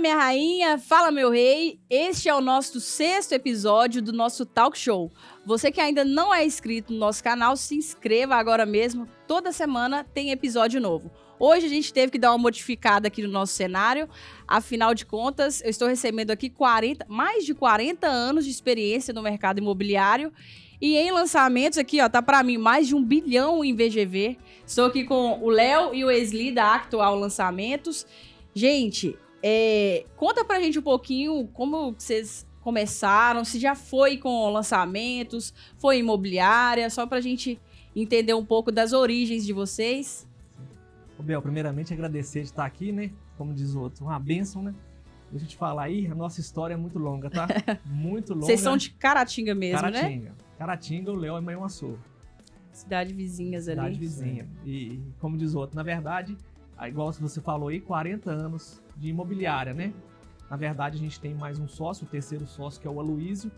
minha rainha, fala meu rei. Este é o nosso 6º episódio do nosso talk show. Você que ainda não é inscrito no nosso canal, se inscreva agora mesmo. Toda semana tem episódio novo. Hoje a gente teve que dar uma modificada aqui no nosso cenário. Afinal de contas, eu estou recebendo aqui mais de 40 anos de experiência no mercado imobiliário. E em lançamentos aqui, ó, tá pra mim mais de 1 bilhão em VGV. Estou aqui com o Léo e o Wesley da Actual Lançamentos. Gente, conta pra gente um pouquinho como vocês começaram, se já foi com lançamentos, foi imobiliária, só pra gente entender um pouco das origens de vocês. Ô Bel, primeiramente agradecer de estar aqui, né? Como diz o outro, uma bênção, né? Deixa eu te falar aí, a nossa história é muito longa, tá? Muito longa. Vocês são de Caratinga mesmo, Caratinga. né? Caratinga, o Léo é Manhuaçu. Cidade vizinhas ali. Cidade vizinha. E como diz o outro, na verdade, igual você falou aí, 40 anos de imobiliária, né? Na verdade, a gente tem mais um sócio, o terceiro sócio, que é o Aloísio.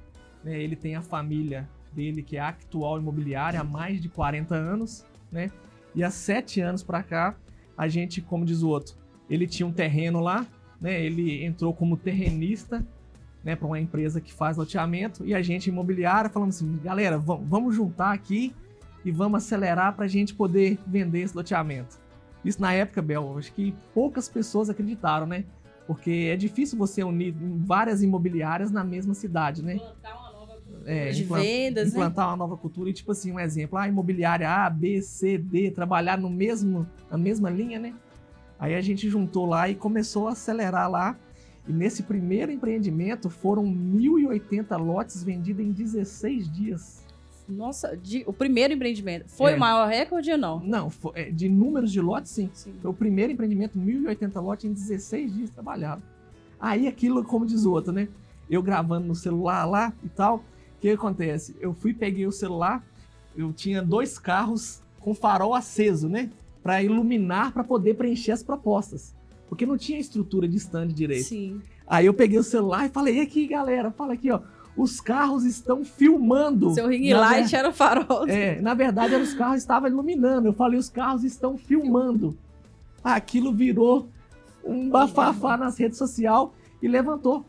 Né? Ele tem a família dele, que é a Actual Imobiliária, há mais de 40 anos, né? E há 7 anos pra cá, a gente, como diz o outro, ele tinha um terreno lá, né? Ele entrou como terrenista, né, para uma empresa que faz loteamento, e a gente, imobiliária, falamos assim, galera, vamos juntar aqui e vamos acelerar para a gente poder vender esse loteamento. Isso na época, Bel, acho que poucas pessoas acreditaram, né? Porque é difícil você unir várias imobiliárias na mesma cidade, né? Implantar uma nova cultura de vendas, implantar uma nova cultura e, tipo assim, um exemplo, imobiliária A, B, C, D, trabalhar na mesma linha, né? Aí a gente juntou lá e começou a acelerar lá. E nesse primeiro empreendimento foram 1.080 lotes vendidos em 16 dias. Nossa, o primeiro empreendimento. Foi o maior recorde ou não? Não, de números de lotes, sim. Foi o primeiro empreendimento, 1.080 lotes em 16 dias trabalhados. Aí aquilo, como diz o outro, né? Eu gravando no celular lá e tal, o que acontece? Eu peguei o celular, eu tinha 2 carros com farol aceso, né? Para iluminar, para poder preencher as propostas. Porque não tinha estrutura de stand direito. Sim. Aí eu peguei o celular e falei, e aqui, galera, fala aqui, ó. Os carros estão filmando. Seu ring light era o farol. Na verdade, os carros estavam iluminando. Eu falei, os carros estão filmando. Aquilo virou um bafafá nas redes sociais e levantou.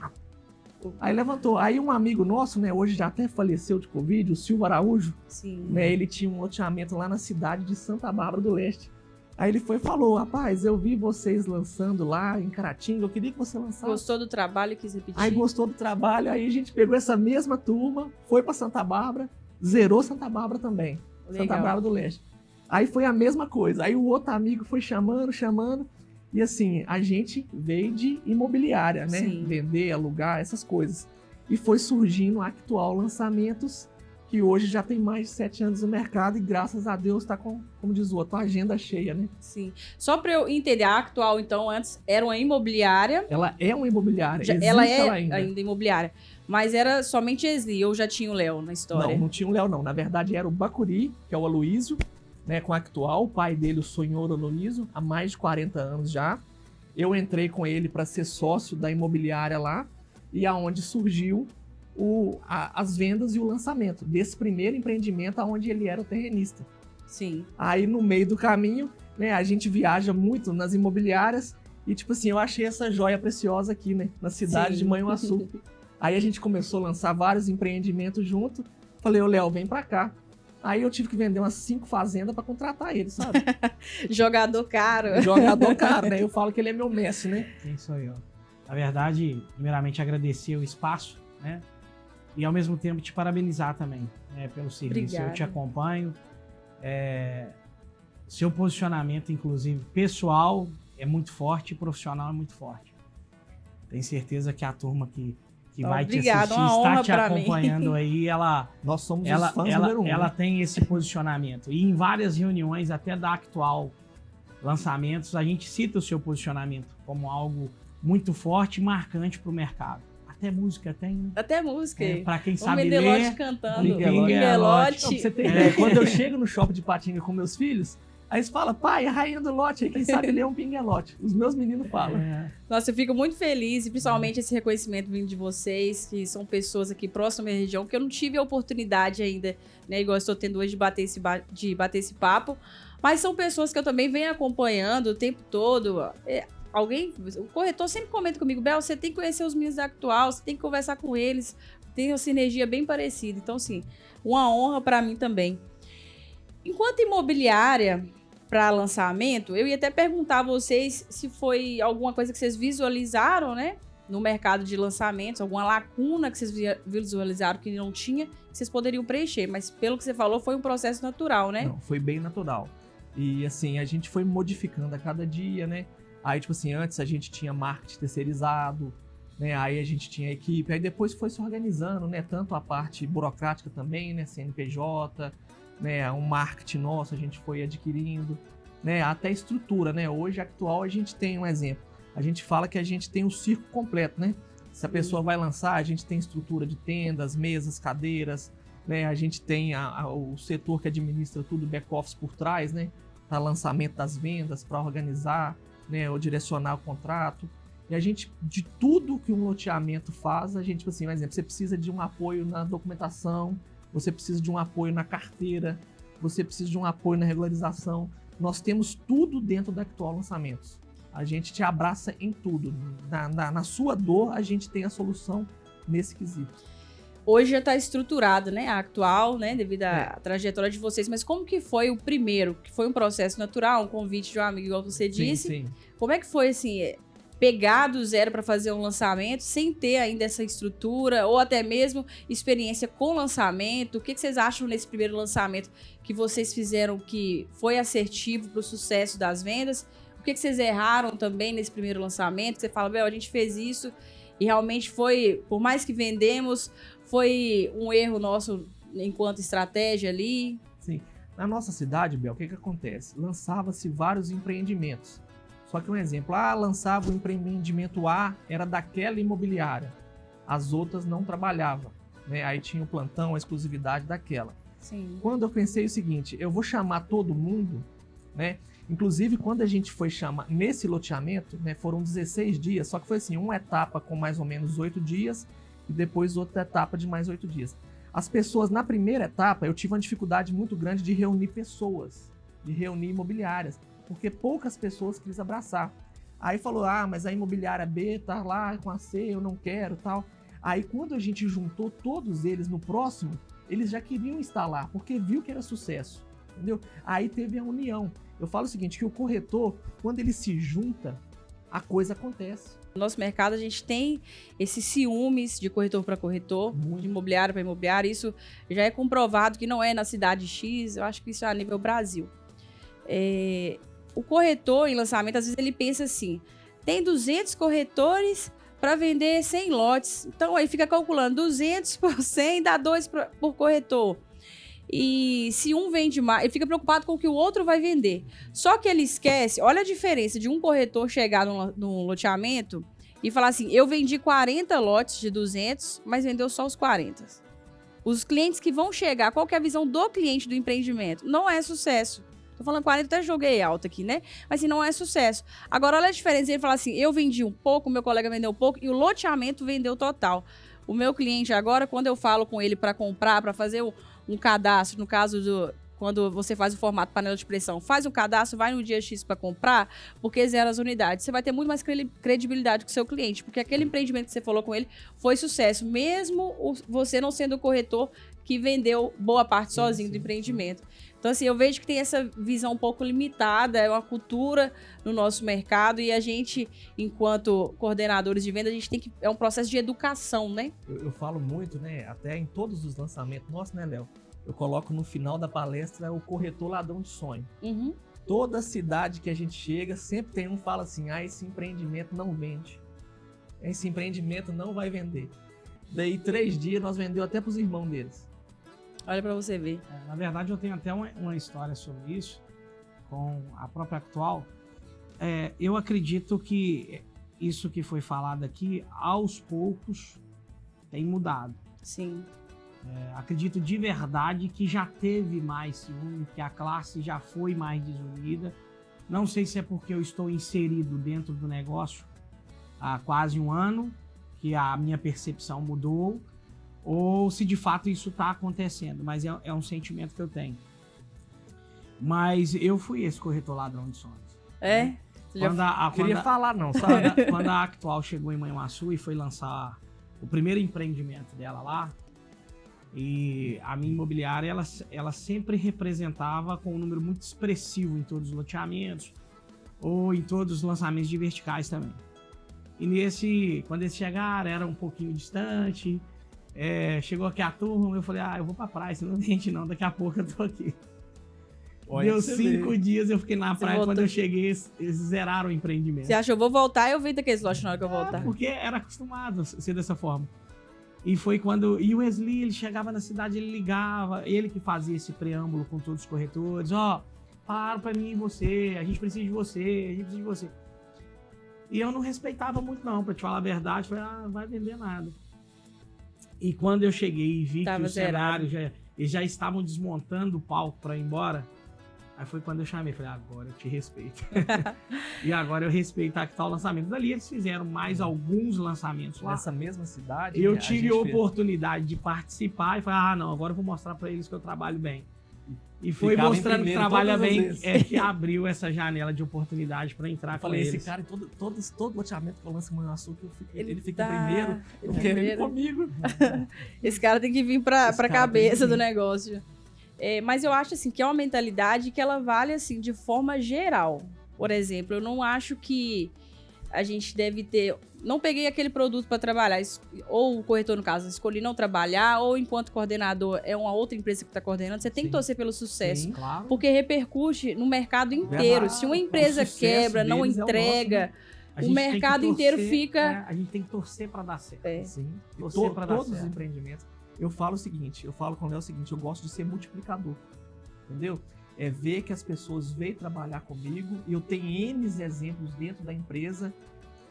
Aí um amigo nosso, né, hoje já até faleceu de Covid, o Silvio Araújo. Sim. Né, ele tinha um loteamento lá na cidade de Santa Bárbara do Leste. Aí ele foi e falou, rapaz, eu vi vocês lançando lá em Caratinga, eu queria que você lançasse. Gostou do trabalho e quis repetir? Aí gostou do trabalho, aí a gente pegou essa mesma turma, foi pra Santa Bárbara, zerou Santa Bárbara também. Legal. Santa Bárbara do Leste. Aí foi a mesma coisa, aí o outro amigo foi chamando, e assim, a gente veio de imobiliária, né? Sim. Vender, alugar, essas coisas. E foi surgindo a Actual Lançamentos, que hoje já tem mais de 7 anos no mercado e graças a Deus está com, como diz o outro, a agenda cheia, né? Sim. Só para eu entender, a Actual, então, antes era uma imobiliária. Ela é uma imobiliária, ela é ainda imobiliária. Mas era somente Wesley, ou já tinha o Léo na história? Não tinha o Léo, não. Na verdade, era o Bacuri, que é o Aloísio, né, com a Actual. O pai dele, o senhor Aloísio, há mais de 40 anos já. Eu entrei com ele para ser sócio da imobiliária lá, e aonde surgiu as vendas e o lançamento desse primeiro empreendimento onde ele era o terrenista. Sim. Aí no meio do caminho, né, a gente viaja muito nas imobiliárias e tipo assim, eu achei essa joia preciosa aqui, né, na cidade de Manhuaçu. Aí a gente começou a lançar vários empreendimentos junto. Falei, ô Léo, vem pra cá. Aí eu tive que vender umas 5 fazendas pra contratar ele, sabe? Jogador caro. Jogador caro, né? Eu falo que ele é meu Messi, né? É isso aí, ó. Na verdade, primeiramente agradecer o espaço, né? E ao mesmo tempo te parabenizar também, né, pelo serviço. Obrigada. Eu te acompanho. Seu posicionamento, inclusive, pessoal é muito forte e profissional é muito forte. Tenho certeza que a turma que vai te assistir, está te acompanhando aí, nós somos os fãs número 1. Ela tem esse posicionamento. E em várias reuniões, até da Actual Lançamentos, a gente cita o seu posicionamento como algo muito forte e marcante para o mercado. Até música tem. Até música. Para quem o sabe Mendelote ler. cantando. Miguelote. Não, pra você ter ideia, quando eu chego no shopping de Patinga com meus filhos, aí eles falam, pai, a rainha do lote, aí quem sabe ler um pinguelote. Os meus meninos falam. Nossa, eu fico muito feliz, e principalmente esse reconhecimento vindo de vocês, que são pessoas aqui próximas da minha região, que eu não tive a oportunidade ainda, né, igual eu estou tendo hoje, de bater esse papo, mas são pessoas que eu também venho acompanhando o tempo todo. o corretor sempre comenta comigo, Bel, você tem que conhecer os meninos da Actual, você tem que conversar com eles, tem uma sinergia bem parecida. Então, assim, uma honra para mim também. Enquanto imobiliária para lançamento, eu ia até perguntar a vocês se foi alguma coisa que vocês visualizaram, né? No mercado de lançamentos, alguma lacuna que vocês visualizaram que não tinha, que vocês poderiam preencher. Mas pelo que você falou, foi um processo natural, né? Não, foi bem natural. E assim, a gente foi modificando a cada dia, né? Aí, tipo assim, antes a gente tinha marketing terceirizado, né? Aí a gente tinha equipe, aí depois foi se organizando, né? Tanto a parte burocrática também, né? CNPJ, né? Um marketing nosso a gente foi adquirindo, né? Até estrutura, né? Hoje, Actual, a gente tem um exemplo. A gente fala que a gente tem o circo completo, né? Se a pessoa vai lançar, a gente tem estrutura de tendas, mesas, cadeiras, né? A gente tem o setor que administra tudo, back-office por trás, né? Para lançamento das vendas, para organizar, né? Ou direcionar o contrato. E a gente, de tudo que um loteamento faz, a gente, assim, por exemplo, você precisa de um apoio na documentação, você precisa de um apoio na carteira, você precisa de um apoio na regularização. Nós temos tudo dentro da Actual Lançamentos. A gente te abraça em tudo. Na sua dor, a gente tem a solução nesse quesito. Hoje já está estruturado, né? A Actual, né? Devido à trajetória de vocês. Mas como que foi o primeiro? Que foi um processo natural, um convite de um amigo, igual você disse. Sim. Como é que foi, assim, pegar do zero para fazer um lançamento sem ter ainda essa estrutura ou até mesmo experiência com lançamento? O que vocês acham nesse primeiro lançamento que vocês fizeram que foi assertivo para o sucesso das vendas? O que vocês erraram também nesse primeiro lançamento? Você fala, Bel, a gente fez isso e realmente foi, por mais que vendemos, foi um erro nosso enquanto estratégia ali? Sim. Na nossa cidade, Bel, o que acontece? Lançava-se vários empreendimentos. Só que um exemplo, lançava o empreendimento A, era daquela imobiliária. As outras não trabalhavam, né? Aí tinha o plantão, a exclusividade daquela. Sim. Quando eu pensei o seguinte, eu vou chamar todo mundo, né? Inclusive, quando a gente foi chamar nesse loteamento, né, foram 16 dias, só que foi assim, uma etapa com mais ou menos 8 dias e depois outra etapa de mais 8 dias. As pessoas, na primeira etapa, eu tive uma dificuldade muito grande de reunir pessoas, de reunir imobiliárias, porque poucas pessoas quis abraçar. Aí falou, mas a imobiliária B tá lá com a C, eu não quero, tal. Aí quando a gente juntou todos eles no próximo, eles já queriam estar lá, porque viu que era sucesso, entendeu? Aí teve a união. Eu falo o seguinte, que o corretor, quando ele se junta, a coisa acontece. No nosso mercado, a gente tem esses ciúmes de corretor para corretor, de imobiliário para imobiliário. Isso já é comprovado que não é na cidade X, eu acho que isso é a nível Brasil. O corretor em lançamento, às vezes ele pensa assim, tem 200 corretores para vender 100 lotes. Então, aí fica calculando 200 por 100 dá 2 por corretor. E se um vende mais, ele fica preocupado com o que o outro vai vender. Só que ele esquece, olha a diferença de um corretor chegar num loteamento e falar assim, eu vendi 40 lotes de 200, mas vendeu só os 40. Os clientes que vão chegar, qual que é a visão do cliente do empreendimento? Não é sucesso. Tô falando 40, até joguei alto aqui, né? Mas assim, não é sucesso. Agora, olha a diferença. Ele fala assim, eu vendi um pouco, meu colega vendeu um pouco e o loteamento vendeu total. O meu cliente agora, quando eu falo com ele para comprar, para fazer um cadastro, no caso quando você faz o formato panela de pressão, faz um cadastro, vai no dia X para comprar, porque zero as unidades. Você vai ter muito mais credibilidade com o seu cliente, porque aquele empreendimento que você falou com ele foi sucesso, mesmo você não sendo o corretor que vendeu boa parte sozinho do empreendimento. Então, assim, eu vejo que tem essa visão um pouco limitada, é uma cultura no nosso mercado e a gente, enquanto coordenadores de venda, a gente tem que... É um processo de educação, né? Eu falo muito, né? Até em todos os lançamentos nossos, né, Léo? Eu coloco no final da palestra o corretor ladrão de sonho. Uhum. Toda cidade que a gente chega, sempre tem um que fala assim, esse empreendimento não vende. Esse empreendimento não vai vender. Daí 3 dias nós vendeu até pros irmãos deles. Olha para você ver. Na verdade, eu tenho até uma história sobre isso, com a própria Actual. Eu acredito que isso que foi falado aqui, aos poucos, tem mudado. Sim. Acredito de verdade que já teve mais ciúme, que a classe já foi mais desunida. Não sei se é porque eu estou inserido dentro do negócio há quase 1 ano, que a minha percepção mudou, ou se de fato isso está acontecendo, mas é um sentimento que eu tenho. Mas eu fui esse corretor ladrão de sonhos. É? Queria falar não, sabe? Quando a Actual chegou em Manhuaçu e foi lançar o primeiro empreendimento dela lá, e a minha imobiliária, ela sempre representava com um número muito expressivo em todos os loteamentos ou em todos os lançamentos de verticais também. E quando eles chegaram, era um pouquinho distante, chegou aqui a turma, eu falei, eu vou pra praia, você não vende não, daqui a pouco eu tô aqui. Deu 5 dias, eu fiquei na praia, quando eu cheguei, eles zeraram o empreendimento. Você achou, vou voltar, eu vendo aqueles lotes na hora que eu voltar. Porque era acostumado a ser dessa forma. E foi quando... E o Wesley, ele chegava na cidade, ele ligava, ele que fazia esse preâmbulo com todos os corretores, falaram pra mim e você, a gente precisa de você. E eu não respeitava muito não, pra te falar a verdade, falei, não vai vender nada. E quando eu cheguei e vi que o cenário, eles já estavam desmontando o palco pra ir embora, aí foi quando eu chamei, falei, agora eu te respeito. E agora eu respeito a Actual lançamento. Dali eles fizeram mais alguns lançamentos lá. Nessa mesma cidade. Eu tive a oportunidade de participar e falei, não, agora eu vou mostrar pra eles que eu trabalho bem. E foi mostrando que trabalha bem, que abriu essa janela de oportunidade para entrar com eles. Esse cara, todo loteamento que eu lanço em Manhuaçu, ele fica em primeiro, eu quero ir comigo. Esse cara tem que vir pra cabeça do negócio. Mas eu acho assim que é uma mentalidade que ela vale assim de forma geral. Por exemplo, eu não acho que a gente deve ter... Não peguei aquele produto para trabalhar, ou o corretor, no caso, escolhi não trabalhar, ou enquanto coordenador é uma outra empresa que está coordenando, você tem que torcer pelo sucesso. Sim, claro. Porque repercute no mercado inteiro. Se uma empresa quebra, não entrega, o mercado inteiro fica... A gente tem que torcer para dar certo. Sim. Torcer para dar certo. Todos os empreendimentos. Eu falo o seguinte, eu falo com o Léo o seguinte, eu gosto de ser multiplicador, entendeu? É ver que as pessoas veem trabalhar comigo, e eu tenho N exemplos dentro da empresa,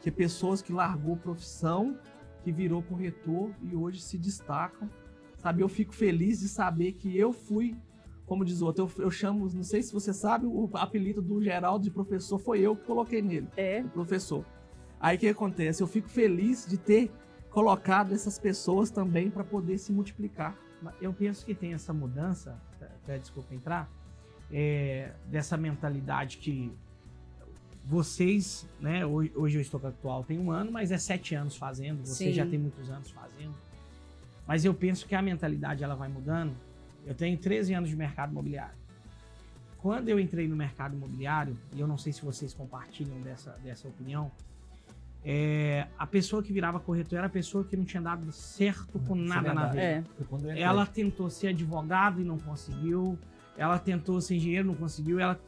que pessoas que largou profissão, que virou corretor e hoje se destacam, sabe? Eu fico feliz de saber que eu fui, como diz o outro, eu chamo, não sei se você sabe, o apelido do Geraldo de professor foi eu que coloquei nele, o professor. Aí o que acontece? Eu fico feliz de ter colocado essas pessoas também para poder se multiplicar. Eu penso que tem essa mudança, desculpa entrar, dessa mentalidade que vocês, né, hoje eu estou com a Actual tem 1 ano, mas é 7 anos fazendo, você já tem muitos anos fazendo. Mas eu penso que a mentalidade ela vai mudando. Eu tenho 13 anos de mercado imobiliário. Quando eu entrei no mercado imobiliário, e eu não sei se vocês compartilham dessa opinião, a pessoa que virava corretor era a pessoa que não tinha dado certo com nada na vida. Ela tentou ser advogado e não conseguiu, ela tentou ser engenheiro, não conseguiu, ela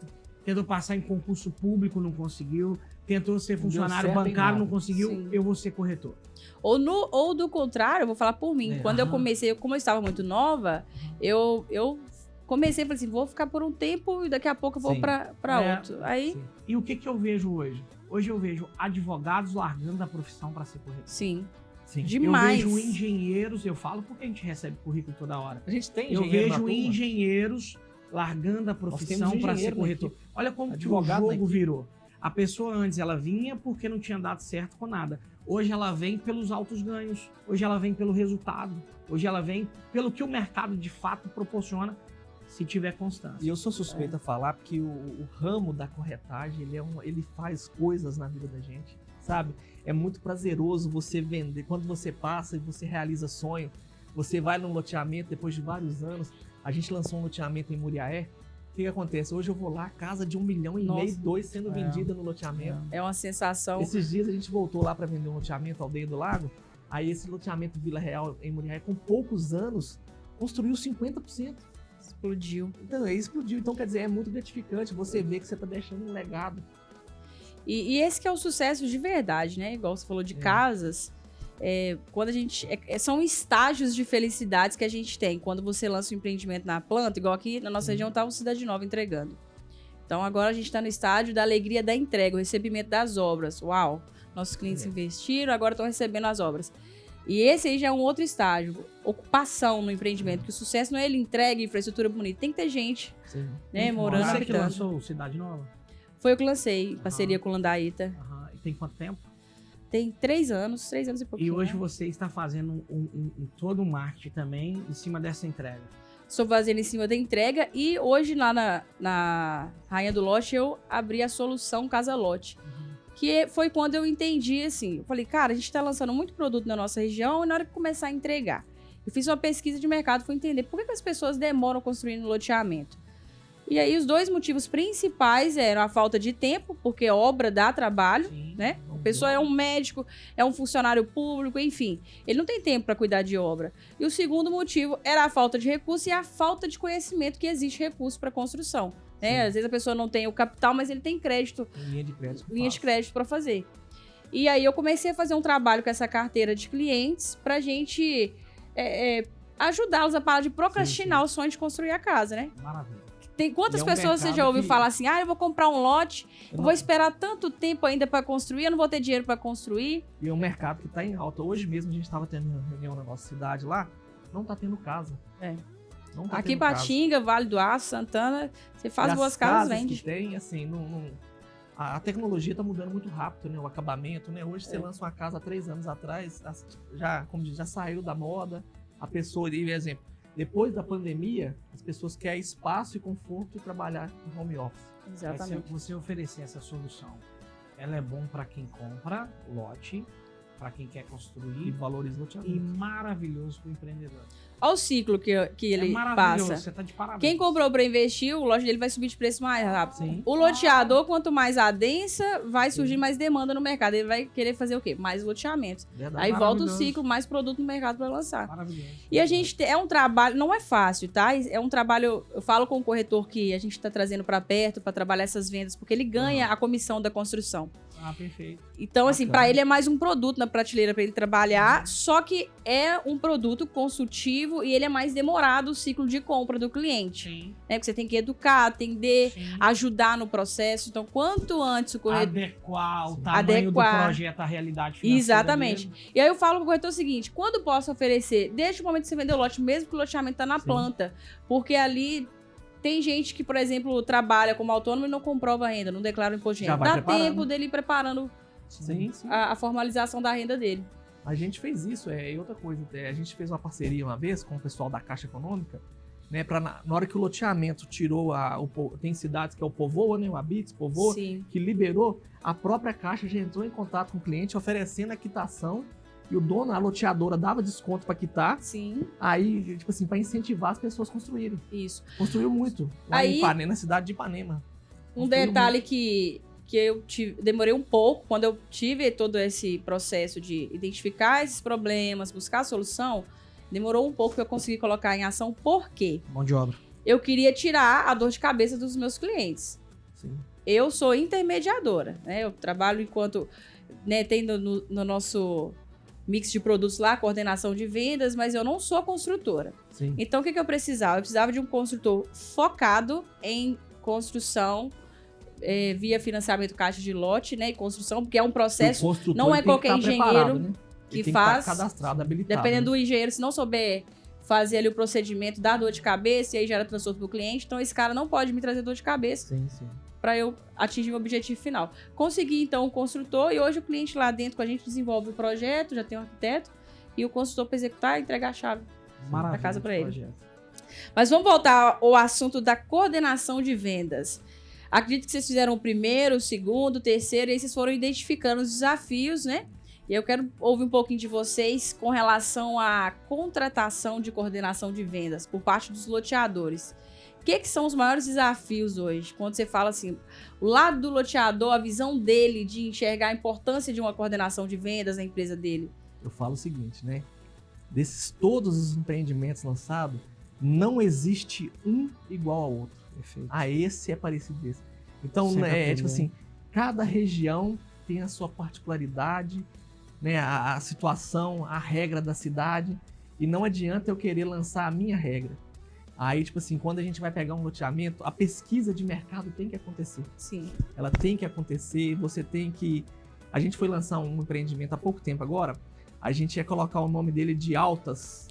tentou passar em concurso público, não conseguiu, tentou ser funcionário bancário, não conseguiu, eu vou ser corretor. Ou do contrário, eu vou falar por mim, quando eu comecei, como eu estava muito nova, eu comecei, falei assim, vou ficar por um tempo e daqui a pouco eu vou para outro. Aí... E o que eu vejo hoje? Hoje eu vejo advogados largando a profissão para ser corretor. Sim. Demais. Eu vejo engenheiros, eu falo porque a gente recebe currículo toda hora. A gente tem engenheiro. Eu vejo engenheiros largando a profissão para ser corretor. Olha como que o jogo virou. A pessoa antes, ela vinha porque não tinha dado certo com nada. Hoje ela vem pelos altos ganhos. Hoje ela vem pelo resultado. Hoje ela vem pelo que o mercado de fato proporciona, se tiver constância. E eu sou suspeito a falar porque o ramo da corretagem, ele faz coisas na vida da gente, sabe? É muito prazeroso você vender. Quando você passa e você realiza sonho, você vai num loteamento depois de vários anos. A gente lançou um loteamento em Muriaé. O que acontece? Hoje eu vou lá, casa de 1,5 milhão, 2 sendo vendida no loteamento. É uma sensação. Esses dias a gente voltou lá para vender um loteamento, Aldeia do Lago. Aí esse loteamento Vila Real em Muriaé, com poucos anos, construiu 50%. Explodiu. Então, explodiu. Então, quer dizer, é muito gratificante você ver que você está deixando um legado. E esse que é o sucesso de verdade, né? Igual você falou de casas. Quando a gente... são estágios de felicidades que a gente tem. Quando você lança um empreendimento na planta, igual aqui na nossa região tá o Cidade Nova entregando. Então, agora a gente está no estágio da alegria da entrega, o recebimento das obras. Uau! Nossos clientes investiram, agora estão recebendo as obras. E esse aí já é um outro estágio, ocupação no empreendimento, que o sucesso não é ele entrega infraestrutura bonita, tem que ter gente, né, morando, habitando. Você que lançou Cidade Nova? Foi eu que lancei, em parceria com o Landaíta. E tem quanto tempo? Tem 3 anos e pouquinho. E hoje você está fazendo todo um marketing também em cima dessa entrega. estou fazendo em cima da entrega. E hoje, lá na Rainha do Lote, eu abri a solução Casa Lote. Que foi quando eu entendi, assim, eu falei, cara, a gente tá lançando muito produto na nossa região e na hora que começar a entregar. Eu fiz uma pesquisa de mercado, fui entender por que as pessoas demoram construindo loteamento. E aí os 2 motivos principais eram a falta de tempo, porque obra dá trabalho, Sim, né? A pessoa é um médico, é um funcionário público, enfim. Ele não tem tempo para cuidar de obra. E o segundo motivo era a falta de recurso e a falta de conhecimento que existe recurso para construção. Né? Às vezes a pessoa não tem o capital, mas ele tem crédito. Linha de crédito para fazer. E aí eu comecei a fazer um trabalho com essa carteira de clientes para a gente ajudá-los a parar de procrastinar o sonho de construir a casa, né? Maravilha. Tem quantas E é um pessoas você já mercado ouviu que- falar assim, eu vou comprar um lote, eu não- vou esperar tanto tempo ainda para construir, eu não vou ter dinheiro para construir. E é um mercado que está em alta. Hoje mesmo a gente estava tendo uma reunião na nossa cidade lá, não está tendo casa. É. Não tá Aqui em tendo casa. Patinga, Vale do Aço, Santana, você faz E duas as casas, que vende. tem, assim, a tecnologia está mudando muito rápido, né? O acabamento, né? Hoje você É. lança uma casa há 3 anos atrás, já, como diz, já saiu da moda. A pessoa, por exemplo, depois da pandemia, as pessoas querem espaço e conforto e trabalhar em home office. Exatamente. Se você oferecer essa solução, ela é bom para quem compra lote, para quem quer E construir valoriza o e loteamento. maravilhoso para o empreendedor. Olha o ciclo que ele é maravilhoso, passa. você tá de parabéns. Quem comprou para investir, o lote dele vai subir de preço mais rápido. Sim. O loteador, quanto mais adensa, vai surgir mais demanda no mercado. Ele vai querer fazer o quê? Mais loteamento. Verdade. Aí volta o Maravilhoso. ciclo, mais produto no mercado para lançar. Maravilhoso. E a gente é um trabalho, não é fácil, tá? É um trabalho, eu falo com o corretor que a gente está trazendo para perto para trabalhar essas vendas, porque ele ganha a comissão da construção. Ah, perfeito. Então, assim, Bacana. para ele é mais um produto na prateleira para ele trabalhar, só que é um produto consultivo e ele é mais demorado o ciclo de compra do cliente, Sim. né? Porque você tem que educar, atender, Sim. ajudar no processo. Então, quanto antes o corretor... Adequar o Sim. tamanho Adequar. do projeto à realidade financeira Exatamente. dele. E aí eu falo pro corretor o seguinte, quando posso oferecer, desde o momento que você vendeu o lote, mesmo que o loteamento tá na Sim. planta, porque ali tem gente que, por exemplo, trabalha como autônomo e não comprova a renda, não declara o imposto de Já renda. vai Dá preparando. tempo dele ir preparando Sim, sim. a formalização da renda dele. A gente fez isso, e outra coisa, a gente fez uma parceria uma vez com o pessoal da Caixa Econômica, né, na hora que o loteamento tirou, tem cidades que é o Povoa, né, o Habits, Povoa, Sim. que liberou, a própria Caixa já entrou em contato com o cliente oferecendo a quitação, e o dono, a loteadora, dava desconto para quitar, Sim, aí, tipo assim, para incentivar as pessoas a construírem. isso. Construiu muito, lá Aí- em Ipanema, na cidade de Ipanema. Um Construiu detalhe que eu demorei um pouco, quando eu tive todo esse processo de identificar esses problemas, buscar a solução, demorou um pouco para eu conseguir colocar em ação. Por quê? Mão de obra. Eu queria tirar a dor de cabeça dos meus clientes. Sim. Eu sou intermediadora, né? Eu trabalho enquanto, né, tem no nosso mix de produtos lá, coordenação de vendas, mas eu não sou construtora. Sim. Então, o que eu precisava? Eu precisava de um construtor focado em construção, via financiamento caixa de lote, né? E construção, porque é um processo, O construtor não é tem que qualquer estar preparado, engenheiro né? que Ele tem faz, estar cadastrado, habilitado. dependendo né? do engenheiro, se não souber fazer ali o procedimento, dá dor de cabeça e aí gera transtorno pro cliente. Então, esse cara não pode me trazer dor de cabeça Sim, sim. para eu atingir o meu objetivo final. Consegui, então, o construtor e hoje o cliente lá dentro com a gente desenvolve o projeto, já tem um arquiteto e o consultor para executar e entregar a chave. Maravilha. casa pra esse ele. projeto. Mas vamos voltar ao assunto da coordenação de vendas. Acredito que vocês fizeram o primeiro, o segundo, o terceiro, e aí vocês foram identificando os desafios, né? E eu quero ouvir um pouquinho de vocês com relação à contratação de coordenação de vendas por parte dos loteadores. O que são os maiores desafios hoje? Quando você fala assim, o lado do loteador, a visão dele de enxergar a importância de uma coordenação de vendas na empresa dele. Eu falo o seguinte, né? Desses todos os empreendimentos lançados, não existe um igual ao outro. Perfeito. Ah, esse é parecido desse. Então, Sempre né, aprendendo. tipo assim, cada região tem a sua particularidade, né? A situação, a regra da cidade. E não adianta eu querer lançar a minha regra. Aí, tipo assim, quando a gente vai pegar um loteamento, a pesquisa de mercado tem que acontecer. Sim. Ela tem que acontecer, você tem que... A gente foi lançar um empreendimento há pouco tempo agora, a gente ia colocar o nome dele de Altas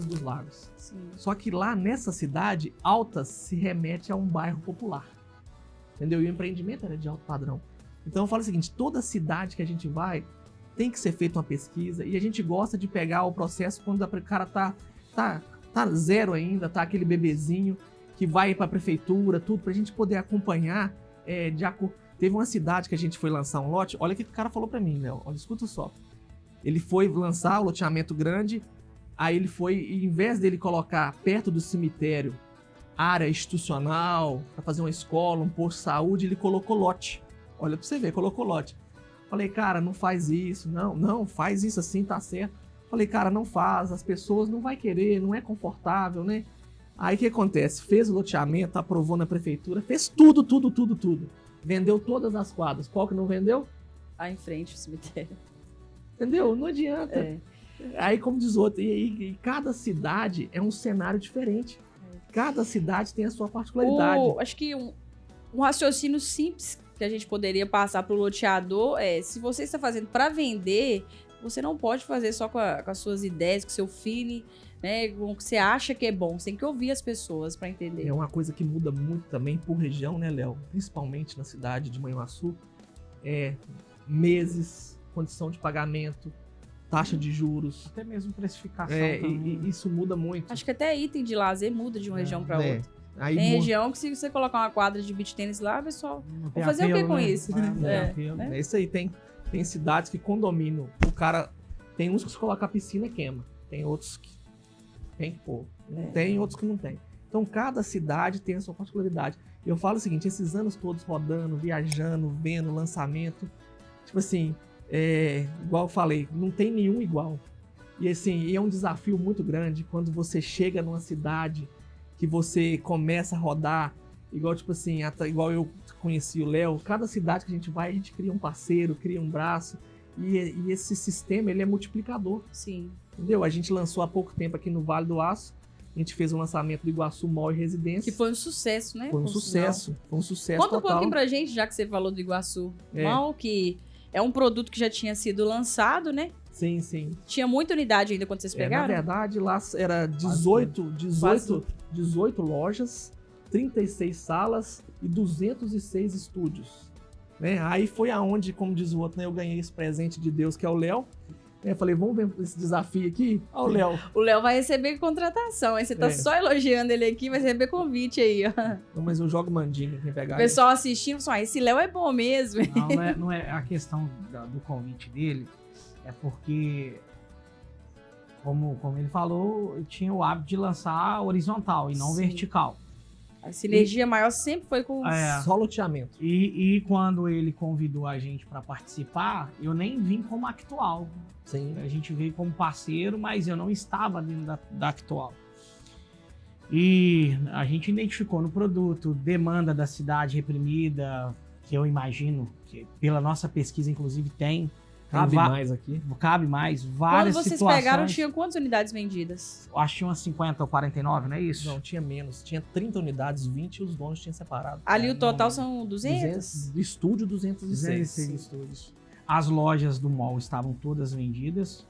dos Lagos. Sim. Só que lá nessa cidade, Altas se remete a um bairro popular. Entendeu? E o empreendimento era de alto padrão. Então eu falo o seguinte, toda cidade que a gente vai, tem que ser feita uma pesquisa e a gente gosta de pegar o processo quando o cara tá tá zero ainda, tá aquele bebezinho que vai para a prefeitura, tudo, para a gente poder acompanhar de acordo. Teve uma cidade que a gente foi lançar um lote, olha o que o cara falou para mim, Léo, olha, escuta só. Ele foi lançar o loteamento grande, aí ele foi, e em vez dele colocar perto do cemitério área institucional, para fazer uma escola, um posto de saúde, ele colocou lote. Olha para você ver, colocou lote. Falei, cara, não faz isso, não, faz isso assim, tá certo. Falei, cara, não faz, as pessoas não vai querer, não é confortável, né? Aí o que acontece? Fez o loteamento, aprovou na prefeitura, fez tudo. Vendeu todas as quadras. Qual que não vendeu? Aí em frente o cemitério. Entendeu? Não adianta. Aí, como diz outro, e cada cidade é um cenário diferente. Cada cidade tem a sua particularidade. Acho que um raciocínio simples que a gente poderia passar para o loteador é, se você está fazendo para vender, você não pode fazer só com as suas ideias, com o seu feeling, né, com o que você acha que é bom. Você tem que ouvir as pessoas para entender. É uma coisa que muda muito também por região, né, Léo? Principalmente na cidade de Manhuaçu. Meses, condição de pagamento, taxa de juros. Até mesmo precificação também. E isso muda muito. Acho que até item de lazer muda de uma região para outra. Aí tem região que se você colocar uma quadra de beach tênis lá, pessoal, vou fazer apelo, o que com isso? É isso aí, tem cidades que condomínio, o cara, tem uns que se coloca a piscina queima, tem outros que tem que pôr, tem outros que não tem. Então cada cidade tem a sua particularidade. E eu falo o seguinte, esses anos todos rodando, viajando, vendo lançamento, tipo assim, igual eu falei, não tem nenhum igual. E assim, é um desafio muito grande quando você chega numa cidade que você começa a rodar, igual tipo assim, igual eu conheci o Léo, cada cidade que a gente vai, a gente cria um parceiro, cria um braço, e esse sistema, ele é multiplicador. Sim. Entendeu? A gente lançou há pouco tempo aqui no Vale do Aço, a gente fez o lançamento do Iguaçu Mall e Residência. Que foi um sucesso, né? Foi um sucesso Conta total. Um pouquinho pra gente, já que você falou do Iguaçu Mall, que é um produto que já tinha sido lançado, né? Sim, sim. Tinha muita unidade ainda quando vocês pegaram? Na verdade, lá era 18 lojas, 36 salas e 206 estúdios. Né? Aí foi aonde, como diz o outro, né, eu ganhei esse presente de Deus, que é o Léo. Eu falei, vamos ver esse desafio aqui? Olha o Léo. O Léo vai receber contratação, aí você tá só elogiando ele aqui, vai receber convite aí, ó. Não, mas eu jogo mandinga quem pegar. O pessoal assistindo, só, esse Léo é bom mesmo. Não é a questão do convite dele, é porque, como ele falou, eu tinha o hábito de lançar horizontal e não vertical. A sinergia maior sempre foi com só loteamento. E quando ele convidou a gente para participar, eu nem vim como actual. Sim. A gente veio como parceiro, mas eu não estava dentro da actual. E a gente identificou no produto demanda da cidade reprimida, que eu imagino que pela nossa pesquisa, inclusive, tem. Cabe mais aqui. Cabe mais, várias situações. Quando vocês pegaram, tinha quantas unidades vendidas? Acho que tinha umas 50 ou 49, não é isso? Não, tinha menos. Tinha 30 unidades, 20 e os donos tinham separado. Ali o total são 200? Do estúdio, 206. 206 estúdios. As lojas do mall estavam todas vendidas.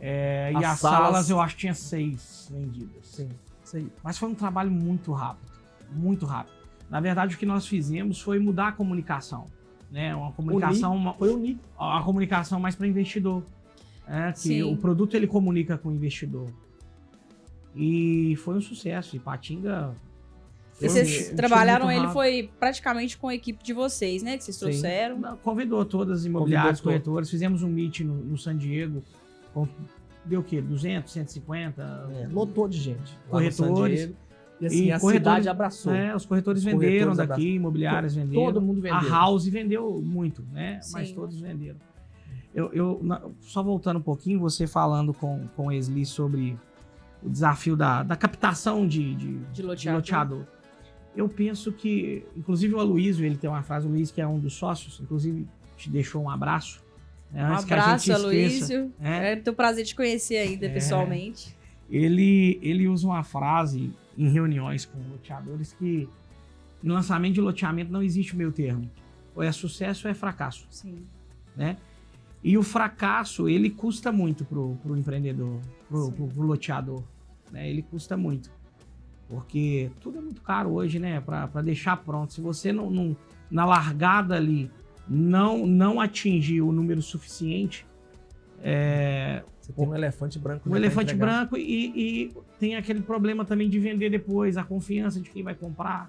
E as salas eu acho que tinha 6 vendidas. Sim, isso aí. Mas foi um trabalho muito rápido. Muito rápido. Na verdade, o que nós fizemos foi mudar a comunicação. Né? Uma comunicação, unir. A comunicação mais para investidor, que o produto ele comunica com o investidor, e foi um sucesso. Ipatinga, e vocês trabalharam ele foi praticamente com a equipe de vocês, né, que vocês trouxeram. Convidou todas as imobiliárias, corretoras, fizemos um meet no San Diego, deu o quê? 200, 150, lotou de gente, corretores. E assim, a cidade abraçou. Os corretores venderam daqui, imobiliárias venderam. Todo mundo vendeu. A House vendeu muito, né? Sim. Mas todos venderam. Só voltando um pouquinho, você falando com o Esli sobre o desafio da captação de loteador. Eu penso que, inclusive o Aloysio, ele tem uma frase, o Luiz, que é um dos sócios, inclusive te deixou um abraço. Um abraço, Aloysio. Tenho o prazer de conhecer ainda pessoalmente. Ele usa uma frase em reuniões com loteadores que no lançamento de loteamento não existe o meio termo. Ou é sucesso ou é fracasso. Sim. Né? E o fracasso, ele custa muito pro empreendedor, pro loteador. Né? Ele custa muito. Porque tudo é muito caro hoje, né? Para deixar pronto. Se você não na largada ali não atingir o número suficiente, Você tem um elefante branco. Um elefante branco e tem aquele problema também de vender depois, a confiança de quem vai comprar.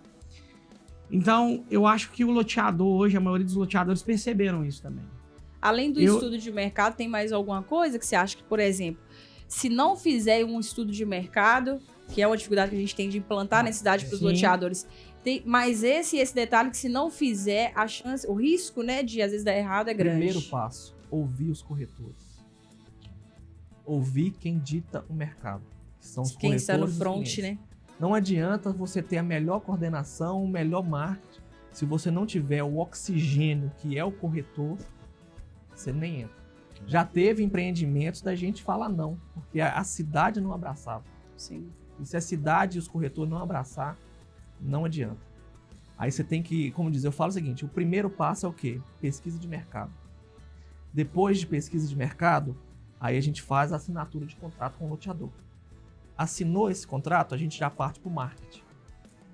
Então, eu acho que o loteador hoje, a maioria dos loteadores perceberam isso também. Além do estudo de mercado, tem mais alguma coisa que você acha que, por exemplo, se não fizer um estudo de mercado, que é uma dificuldade que a gente tem de implantar na cidade para os loteadores, tem mais esse detalhe que se não fizer, a chance, o risco, né, de às vezes dar errado é grande. Primeiro passo, ouvir os corretores. Ouvir quem dita o mercado. Que são os quem corretores. está no front, né? Não adianta você ter a melhor coordenação, o melhor marketing, se você não tiver o oxigênio, que é o corretor, você nem entra. Já teve empreendimentos da gente falar não, porque a cidade não abraçava. Sim. E se a cidade e os corretores não abraçar, não adianta. Aí você tem que, como dizer, eu falo o seguinte, o primeiro passo é o quê? Pesquisa de mercado. Depois de pesquisa de mercado, aí a gente faz a assinatura de contrato com o loteador. Assinou esse contrato, a gente já parte para o marketing.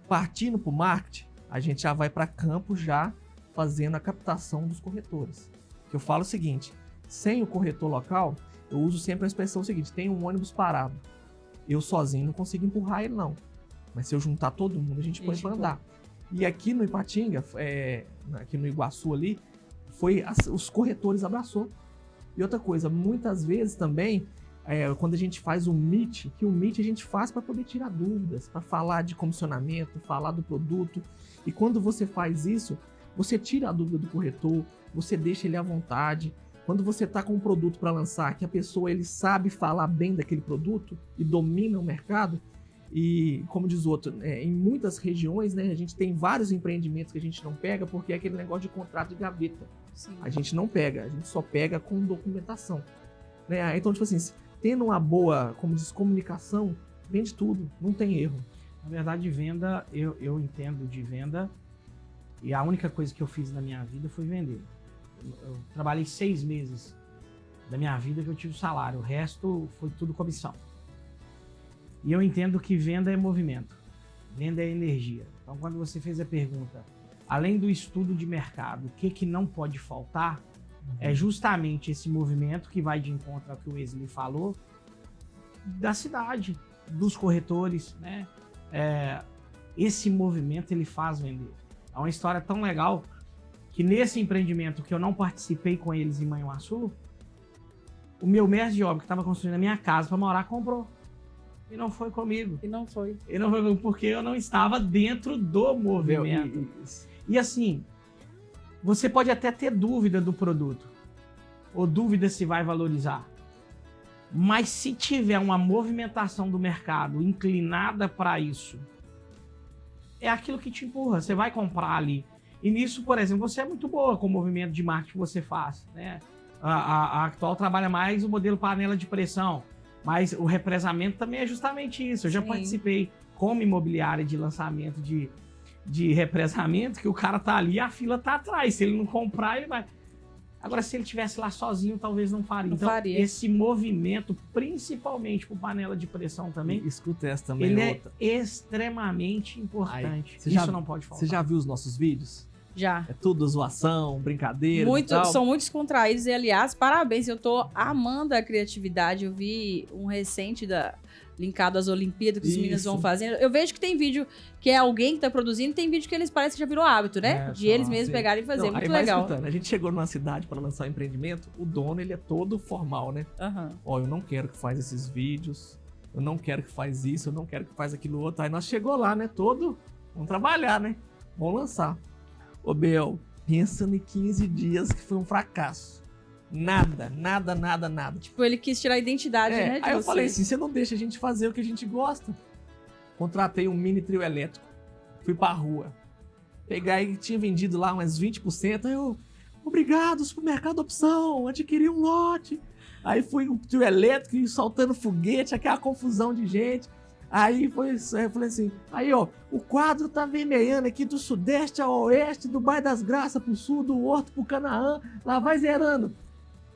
Partindo para o marketing, a gente já vai para campo já fazendo a captação dos corretores. Que eu falo o seguinte, sem o corretor local, eu uso sempre a expressão seguinte, tem um ônibus parado. Eu sozinho não consigo empurrar ele não. Mas se eu juntar todo mundo, a gente põe para andar. E aqui no Ipatinga, aqui no Iguaçu ali, os corretores abraçou. E outra coisa, muitas vezes também, quando a gente faz um meet, que o meet a gente faz para poder tirar dúvidas, para falar de comissionamento, falar do produto. E quando você faz isso, você tira a dúvida do corretor, você deixa ele à vontade. Quando você está com um produto para lançar, que a pessoa ele sabe falar bem daquele produto e domina o mercado, e como diz o outro, em muitas regiões, né, a gente tem vários empreendimentos que a gente não pega porque é aquele negócio de contrato de gaveta. Sim. A gente não pega, a gente só pega com documentação. Né? Então, tipo assim, tendo uma boa, como diz, comunicação, vende tudo, não tem erro. Na verdade, venda, eu entendo de venda e a única coisa que eu fiz na minha vida foi vender. Eu trabalhei 6 meses da minha vida que eu tive salário, o resto foi tudo comissão. E eu entendo que venda é movimento, venda é energia. Então, quando você fez a pergunta, além do estudo de mercado, o que não pode faltar, é justamente esse movimento que vai de encontro ao que o Wesley falou, da cidade, dos corretores, né? Esse movimento ele faz vender. É uma história tão legal que nesse empreendimento que eu não participei com eles em Manhuaçu, o meu mestre de obra que estava construindo a minha casa para morar comprou. E não foi comigo. E não foi. Porque eu não estava dentro do movimento. E assim, você pode até ter dúvida do produto, ou dúvida se vai valorizar. Mas se tiver uma movimentação do mercado inclinada para isso, é aquilo que te empurra, você vai comprar ali. E nisso, por exemplo, você é muito boa com o movimento de marketing que você faz, né? A Actual trabalha mais o modelo panela de pressão, mas o represamento também é justamente isso. Eu já participei como imobiliária de lançamento de represamento, que o cara tá ali e a fila tá atrás. Se ele não comprar, ele vai... Agora, se ele estivesse lá sozinho, talvez não faria. Não então, faria. Esse movimento, principalmente por panela de pressão também, escuta essa também, ele é extremamente importante. Isso não pode faltar. Você já viu os nossos vídeos? Já. É tudo zoação, brincadeira e tal. São muito descontraídos e, aliás, parabéns, eu tô amando a criatividade. Eu vi um recente linkado às Olimpíadas que os meninos vão fazendo. Eu vejo que tem vídeo que é alguém que tá produzindo, tem vídeo que eles parecem que já virou hábito, né? De eles mesmos pegarem e fazer. Muito legal. A gente chegou numa cidade para lançar um empreendimento, o dono, ele é todo formal, né? Ó, eu não quero que faz esses vídeos, eu não quero que faz isso, eu não quero que faz aquilo outro. Aí nós chegou lá, né? Vamos trabalhar, né? Vamos lançar. Ô, Bel, pensa em 15 dias que foi um fracasso. Nada. Tipo, ele quis tirar a identidade, né? Aí eu falei assim, você não deixa a gente fazer o que a gente gosta. Contratei um mini trio elétrico. Fui pra rua. Peguei, tinha vendido lá umas 20%. Aí eu, obrigado, supermercado opção, adquiri um lote. Aí fui um trio elétrico, soltando foguete, aquela confusão de gente. Aí eu falei assim, aí ó, o quadro tá vermelhando aqui do sudeste ao oeste, do Bairro das Graças pro sul, do Horto pro Canaã, lá vai zerando.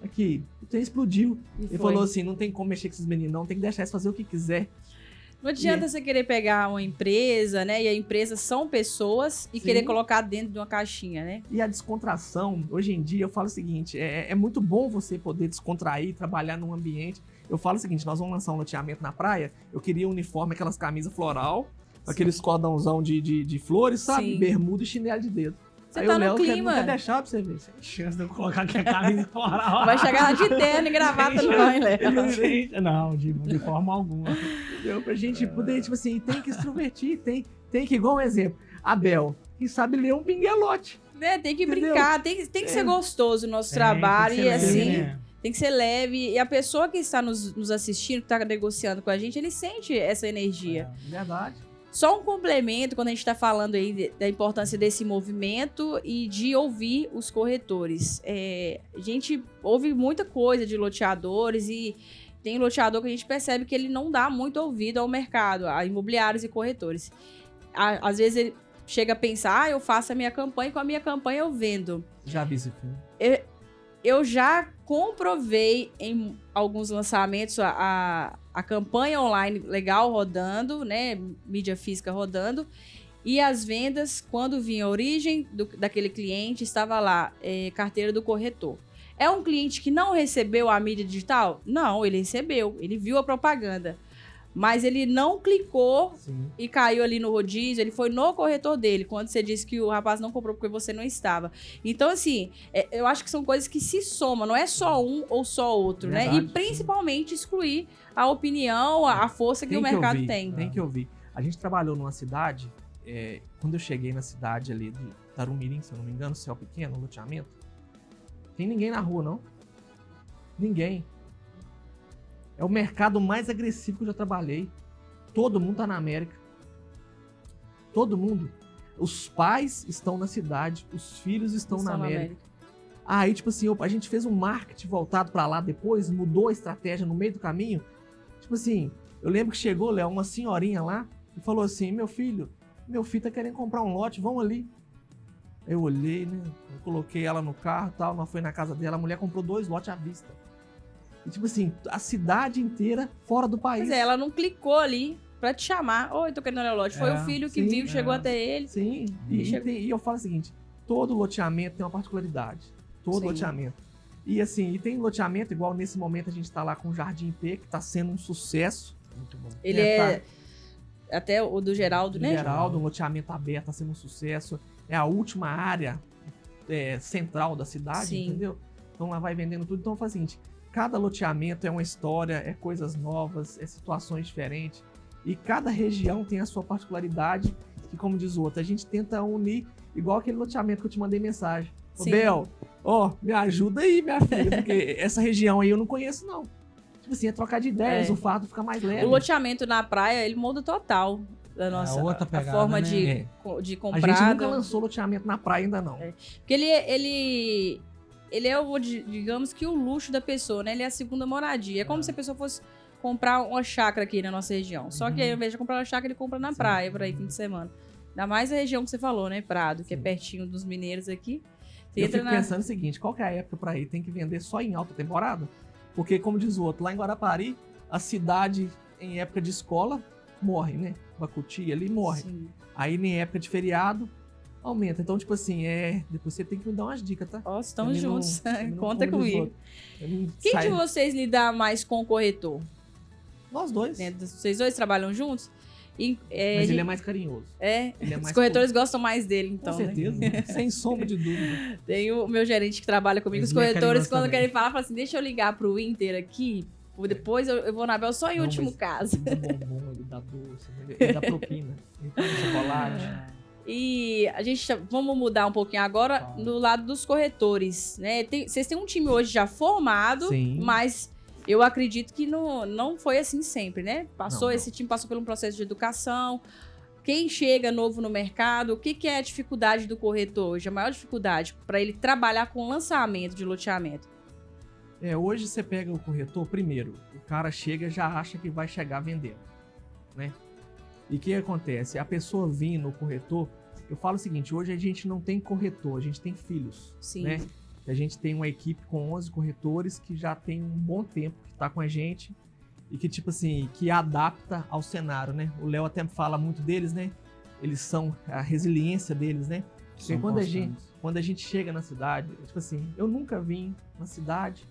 Aqui, o trem explodiu. Ele falou assim, não tem como mexer com esses meninos não, tem que deixar eles fazer o que quiser. Não adianta você querer pegar uma empresa, né? E a empresa são pessoas e querer colocar dentro de uma caixinha, né? E a descontração, hoje em dia, eu falo o seguinte, é muito bom você poder descontrair, trabalhar num ambiente. Eu falo o seguinte, nós vamos lançar um loteamento na praia, eu queria um uniforme, aquelas camisas floral, aqueles cordãozão de flores, sabe? Sim. Bermuda e chinelo de dedo. Você Aí tá o no Léo clima. não quer deixar pra você ver. Sem chance de eu colocar aqui a camisa floral. Vai chegar lá de terno e gravata não, hein, Léo? Não, de forma alguma. Entendeu? Pra gente poder, tipo assim, tem que extrovertir, tem que, igual um exemplo, a Bel, que sabe ler um pinguelote. Né, tem que Entendeu? brincar, tem que ser gostoso o nosso trabalho Tem e que ser assim, leve, né? tem que ser leve. E a pessoa que está nos assistindo, que está negociando com a gente, ele sente essa energia. Verdade. Só um complemento, quando a gente está falando aí da importância desse movimento e de ouvir os corretores. A gente ouve muita coisa de loteadores e tem loteador que a gente percebe que ele não dá muito ouvido ao mercado, a imobiliários e corretores. Às vezes ele chega a pensar, eu faço a minha campanha e com a minha campanha eu vendo. Já vi esse filme. Eu já comprovei em alguns lançamentos a campanha online legal rodando, né? Mídia física rodando. E as vendas, quando vinha a origem daquele cliente, estava lá, carteira do corretor. É um cliente que não recebeu a mídia digital? Não, ele recebeu. Ele viu a propaganda. Mas ele não clicou Sim. e caiu ali no rodízio, ele foi no corretor dele, quando você disse que o rapaz não comprou porque você não estava. Então, assim, eu acho que são coisas que se somam, não é só um ou só outro, Verdade, né? E principalmente excluir a opinião, a força que o mercado tem. Tem que ouvir. A gente trabalhou numa cidade, quando eu cheguei na cidade ali de Tarumirim, se eu não me engano, céu pequeno, loteamento, tem ninguém na rua, não. Ninguém. É o mercado mais agressivo que eu já trabalhei. Todo mundo tá na América. Todo mundo. Os pais estão na cidade, os filhos estão na América. Aí, tipo assim, a gente fez um marketing voltado pra lá depois, mudou a estratégia no meio do caminho. Tipo assim, eu lembro que chegou, Léo, uma senhorinha lá e falou assim, meu filho tá querendo comprar um lote, vão ali. Eu olhei, né? Eu coloquei ela no carro e tal, nós foi na casa dela, a mulher comprou 2 lotes à vista. E, tipo assim, a cidade inteira fora do país. Pois é, ela não clicou ali pra te chamar. Oi, tô querendo olhar o lote. Foi o filho que viu, chegou até ele. Sim, e eu falo o seguinte, todo loteamento tem uma particularidade. Todo loteamento. E assim, e tem loteamento, igual nesse momento a gente tá lá com o Jardim P, que tá sendo um sucesso. Muito bom. Ele até o do Geraldo, né? Geraldo, um loteamento aberto, tá sendo um sucesso. É a última área central da cidade, entendeu? Então lá vai vendendo tudo. Então eu falo o seguinte, cada loteamento é uma história, é coisas novas, é situações diferentes. E cada região tem a sua particularidade, que como diz o outro, a gente tenta unir, igual aquele loteamento que eu te mandei mensagem. Ô, Bel, me ajuda aí, minha filha, porque essa região aí eu não conheço, não. Tipo assim, é trocar de ideias, o fardo fica mais leve. O loteamento na praia, ele muda total da nossa pegada, a forma né? de comprar. A gente nunca lançou loteamento na praia ainda, não. Porque ele é, digamos que o luxo da pessoa, né? Ele é a segunda moradia. É como se a pessoa fosse comprar uma chácara aqui na nossa região. Só que ao invés de comprar uma chácara, ele compra na praia, por aí, fim de semana. Ainda mais a região que você falou, né? Prado, que é pertinho dos mineiros aqui. Eu fico pensando o seguinte, qual que é a época pra ir? Tem que vender só em alta temporada? Porque, como diz o outro, lá em Guarapari, a cidade, em época de escola, morre, né? Bacuti ali morre. Sim. Aí, em época de feriado, aumenta. Então, tipo assim, depois você tem que me dar umas dicas, tá? Ó, estamos juntos. Conta comigo. Quem de vocês lida mais com o corretor? Nós dois. Vocês dois trabalham juntos? Mas ele é mais carinhoso. Os corretores gostam mais dele, então. Com certeza, né? Sem sombra de dúvida. Tem o meu gerente que trabalha comigo. Os corretores, quando querem falar, falam assim, deixa eu ligar pro Inter aqui, depois eu vou na Bel só em último caso. Ele dá bombom, ele dá doce, ele dá propina, ele dá chocolate. E a gente vamos mudar um pouquinho agora no lado dos corretores, né? Vocês têm um time hoje já formado, mas eu acredito que não foi assim sempre, né? Esse time passou por um processo de educação. Quem chega novo no mercado, o que é a dificuldade do corretor hoje? A maior dificuldade para ele trabalhar com lançamento de loteamento? Hoje você pega o corretor, primeiro, o cara chega e já acha que vai chegar vendendo, né? E o que acontece? A pessoa vindo no corretor, eu falo o seguinte, hoje a gente não tem corretor, a gente tem filhos, né? A gente tem uma equipe com 11 corretores que já tem um bom tempo que tá com a gente e que, tipo assim, que adapta ao cenário, né? O Léo até fala muito deles, né? Eles são a resiliência deles, né? Porque quando a gente chega na cidade, tipo assim, eu nunca vim na cidade,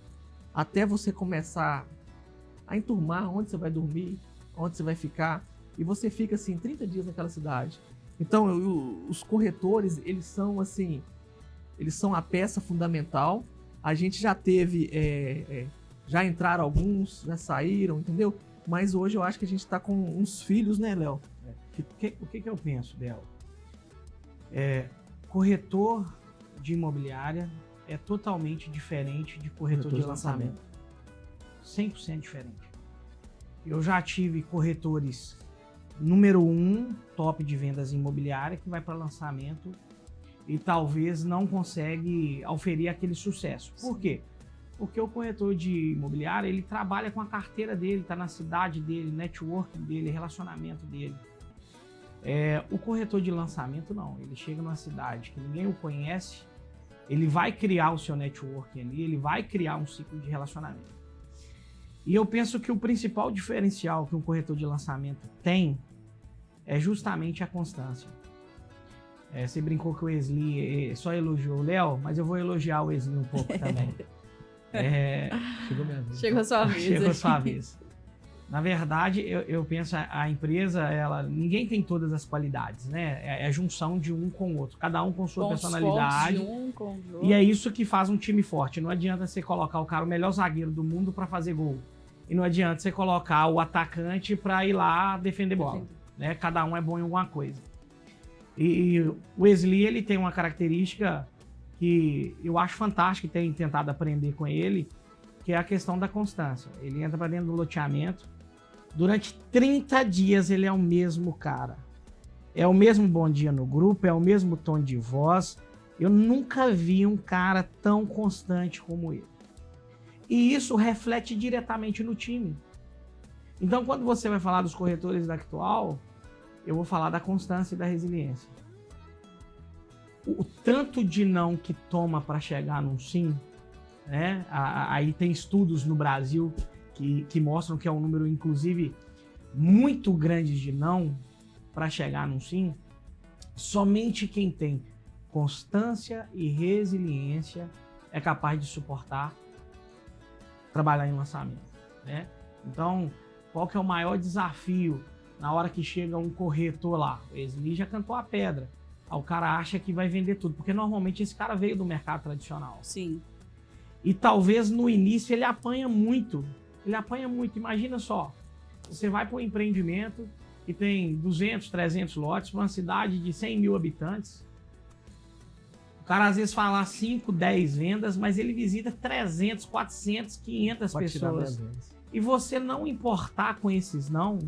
até você começar a enturmar onde você vai dormir, onde você vai ficar, e você fica assim 30 dias naquela cidade. Então os corretores, eles são assim, eles são a peça fundamental. A gente já teve, já entraram alguns, já saíram, entendeu? Mas hoje eu acho que a gente está com uns filhos, né, Léo? O que eu penso, Del? Corretor de imobiliária é totalmente diferente de corretor de lançamento. 100% diferente. Eu já tive corretores número 1, top de vendas imobiliária, que vai para lançamento e talvez não consegue oferir aquele sucesso. Por quê? Porque o corretor de imobiliária, ele trabalha com a carteira dele, está na cidade dele, networking dele, relacionamento dele. O corretor de lançamento não, ele chega numa cidade que ninguém o conhece, ele vai criar o seu networking ali, ele vai criar um ciclo de relacionamento. E eu penso que o principal diferencial que um corretor de lançamento tem é justamente a constância. Você brincou que o Wesley só elogiou o Léo, mas eu vou elogiar o Wesley um pouco também. Chegou minha vez. Chegou a sua vez. Chegou a sua vez. Na verdade, eu penso a empresa, ninguém tem todas as qualidades, né? É a junção de um com o outro, cada um com sua personalidade. E é isso que faz um time forte. Não adianta você colocar o cara, o melhor zagueiro do mundo, para fazer gol. E não adianta você colocar o atacante para ir lá defender bola. Né? Cada um é bom em alguma coisa. E o Wesley, ele tem uma característica que eu acho fantástica e tenho tentado aprender com ele, que é a questão da constância. Ele entra para dentro do loteamento, durante 30 dias ele é o mesmo cara. É o mesmo bom dia no grupo, é o mesmo tom de voz. Eu nunca vi um cara tão constante como ele. E isso reflete diretamente no time. Então, quando você vai falar dos corretores da Actual, eu vou falar da constância e da resiliência. O tanto de não que toma para chegar num sim, né? Aí tem estudos no Brasil que mostram que é um número, inclusive, muito grande de não para chegar num sim. Somente quem tem constância e resiliência é capaz de suportar trabalhar em lançamento, né? Então, qual que é o maior desafio na hora que chega um corretor lá? O Wesley já cantou a pedra. O cara acha que vai vender tudo, porque normalmente esse cara veio do mercado tradicional. Sim. E talvez no início ele apanha muito. Ele apanha muito. Imagina só, você vai para um empreendimento que tem 200, 300 lotes, para uma cidade de 100 mil habitantes. O cara às vezes fala 5, 10 vendas, mas ele visita 300, 400, 500 pessoas. E você não importar com esses não,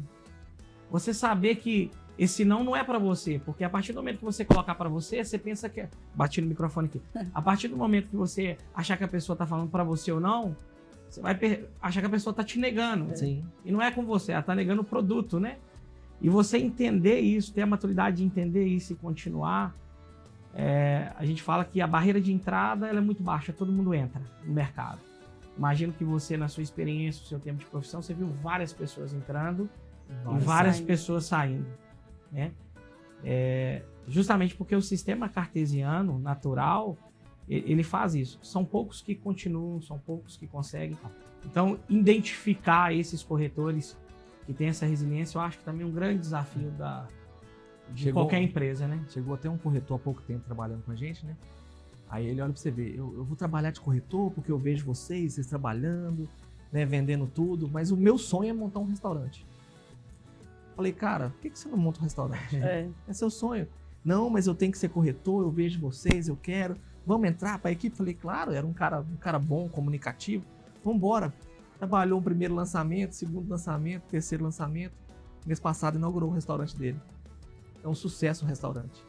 você saber que esse não é para você, porque a partir do momento que você colocar para você, você pensa que... Bati no microfone aqui. A partir do momento que você achar que a pessoa tá falando para você ou não, você vai achar que a pessoa tá te negando. Sim. E não é com você, ela tá negando o produto, né? E você entender isso, ter a maturidade de entender isso e continuar, a gente fala que a barreira de entrada ela é muito baixa, todo mundo entra no mercado. Imagino que você, na sua experiência, no seu tempo de profissão, você viu várias pessoas entrando e várias pessoas saindo, né? Justamente porque o sistema cartesiano, natural, ele faz isso. São poucos que continuam, são poucos que conseguem. Então, identificar esses corretores que têm essa resiliência, eu acho que também é um grande desafio de qualquer empresa, né? Chegou até um corretor há pouco tempo trabalhando com a gente, né? Aí ele olha pra você ver, eu vou trabalhar de corretor porque eu vejo vocês trabalhando, né, vendendo tudo, mas o meu sonho é montar um restaurante. Falei, cara, por que você não monta um restaurante? É seu sonho. Não, mas eu tenho que ser corretor, eu vejo vocês, eu quero. Vamos entrar para a equipe? Falei, claro, era um cara bom, comunicativo. Vamos embora. Trabalhou o primeiro lançamento, segundo lançamento, terceiro lançamento. Mês passado inaugurou o restaurante dele. É um sucesso o restaurante.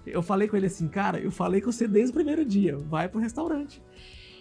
Eu falei com ele assim, cara, eu falei com você desde o primeiro dia, vai pro restaurante.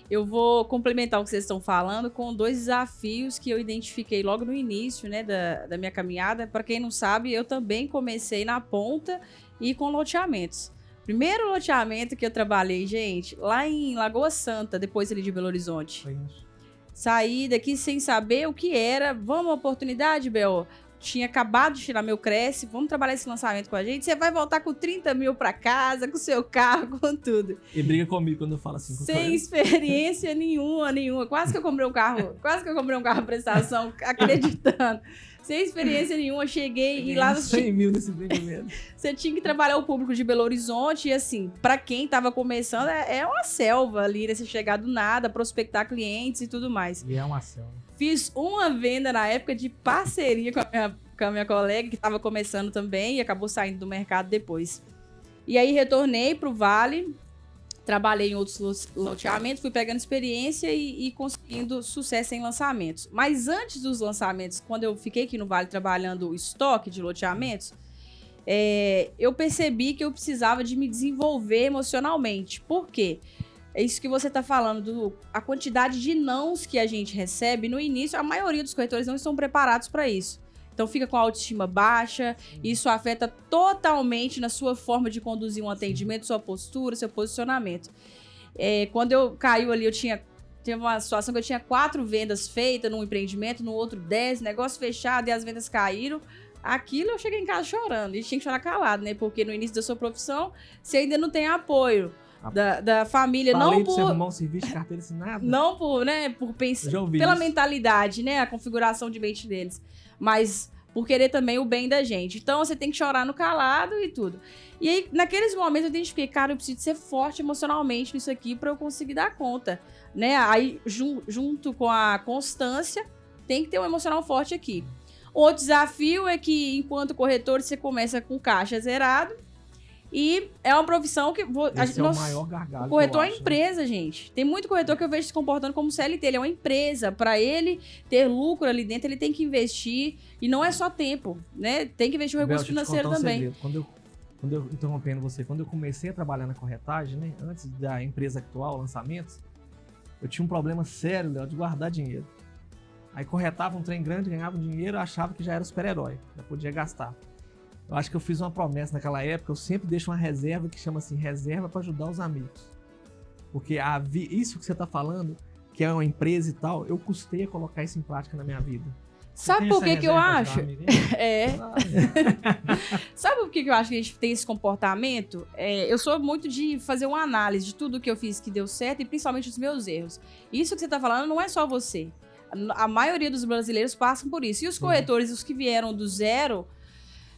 Eu vou complementar o que vocês estão falando com 2 desafios que eu identifiquei logo no início, né, da minha caminhada. Para quem não sabe, eu também comecei na ponta e com loteamentos. Primeiro loteamento que eu trabalhei, gente, lá em Lagoa Santa, depois ali de Belo Horizonte. Foi isso. Saí daqui sem saber o que era. Vamos, oportunidade, Bel? tinha acabado de tirar meu Cresce, vamos trabalhar esse lançamento com a gente, você vai voltar com 30 mil pra casa, com seu carro, com tudo. E briga comigo quando eu falo assim. Sem experiência nenhuma. Quase que eu comprei um carro à prestação, acreditando. Sem experiência nenhuma, cheguei e lá... 100 mil nesse empreendimento. Você tinha que trabalhar o público de Belo Horizonte e assim, pra quem tava começando, é uma selva ali, né? Você chegar do nada, prospectar clientes e tudo mais. E é uma selva. Fiz uma venda na época de parceria com a minha colega, que tava começando também e acabou saindo do mercado depois. E aí retornei pro Vale, trabalhei em outros loteamentos, fui pegando experiência e conseguindo sucesso em lançamentos. Mas antes dos lançamentos, quando eu fiquei aqui no Vale trabalhando o estoque de loteamentos, eu percebi que eu precisava de me desenvolver emocionalmente. Por quê? É isso que você está falando, a quantidade de nãos que a gente recebe. No início, a maioria dos corretores não estão preparados para isso. Então fica com a autoestima baixa, isso afeta totalmente na sua forma de conduzir um atendimento, sua postura, seu posicionamento. Quando eu caiu ali, teve uma situação que eu tinha 4 vendas feitas num empreendimento, no outro 10, negócio fechado e as vendas caíram. Aquilo eu cheguei em casa chorando, e tinha que chorar calado, né? Porque no início da sua profissão, você ainda não tem apoio da família. Falei não pra por você arrumar um serviço de carteira assinada. Não por, né, por pensar, pela mentalidade, né, a configuração de mente deles, mas por querer também o bem da gente. Então você tem que chorar no calado e tudo. E aí, naqueles momentos eu identifiquei, cara, eu preciso ser forte emocionalmente nisso aqui pra eu conseguir dar conta, né? Aí, junto com a constância, tem que ter um emocional forte aqui. Outro desafio é que, enquanto corretor, você começa com caixa zerado. E é uma profissão que... Esse é o maior gargalo. O corretor é empresa, gente. Tem muito corretor que eu vejo se comportando como CLT. Ele é uma empresa. Para ele ter lucro ali dentro, ele tem que investir. E não é só tempo, né? Tem que investir o recurso financeiro também. Quando eu interrompendo você, quando eu comecei a trabalhar na corretagem, né? Antes da empresa atual, lançamentos, eu tinha um problema sério, Léo, de guardar dinheiro. Aí corretava um trem grande, ganhava um dinheiro, achava que já era super-herói. Já podia gastar. Eu acho que eu fiz uma promessa naquela época, eu sempre deixo uma reserva que chama assim, reserva para ajudar os amigos. Porque isso que você tá falando, que é uma empresa e tal, eu custei a colocar isso em prática na minha vida. Sabe por que eu acho? Sabe por que eu acho que a gente tem esse comportamento? Eu sou muito de fazer uma análise de tudo que eu fiz que deu certo e principalmente os meus erros. Isso que você tá falando não é só você. A maioria dos brasileiros passam por isso. E os corretores, os que vieram do zero...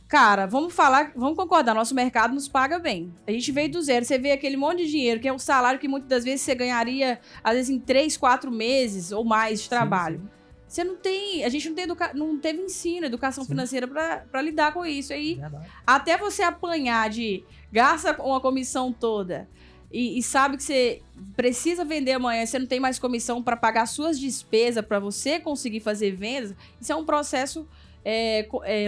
Cara, vamos concordar, nosso mercado nos paga bem. A gente veio do zero, você vê aquele monte de dinheiro, que é um salário que muitas das vezes você ganharia, às vezes, em 3, 4 meses ou mais de trabalho. Sim. Você não tem, a gente não teve ensino, educação financeira para lidar com isso. Aí, até você apanhar gasta uma comissão toda e sabe que você precisa vender amanhã, você não tem mais comissão para pagar suas despesas, para você conseguir fazer vendas, isso é um processo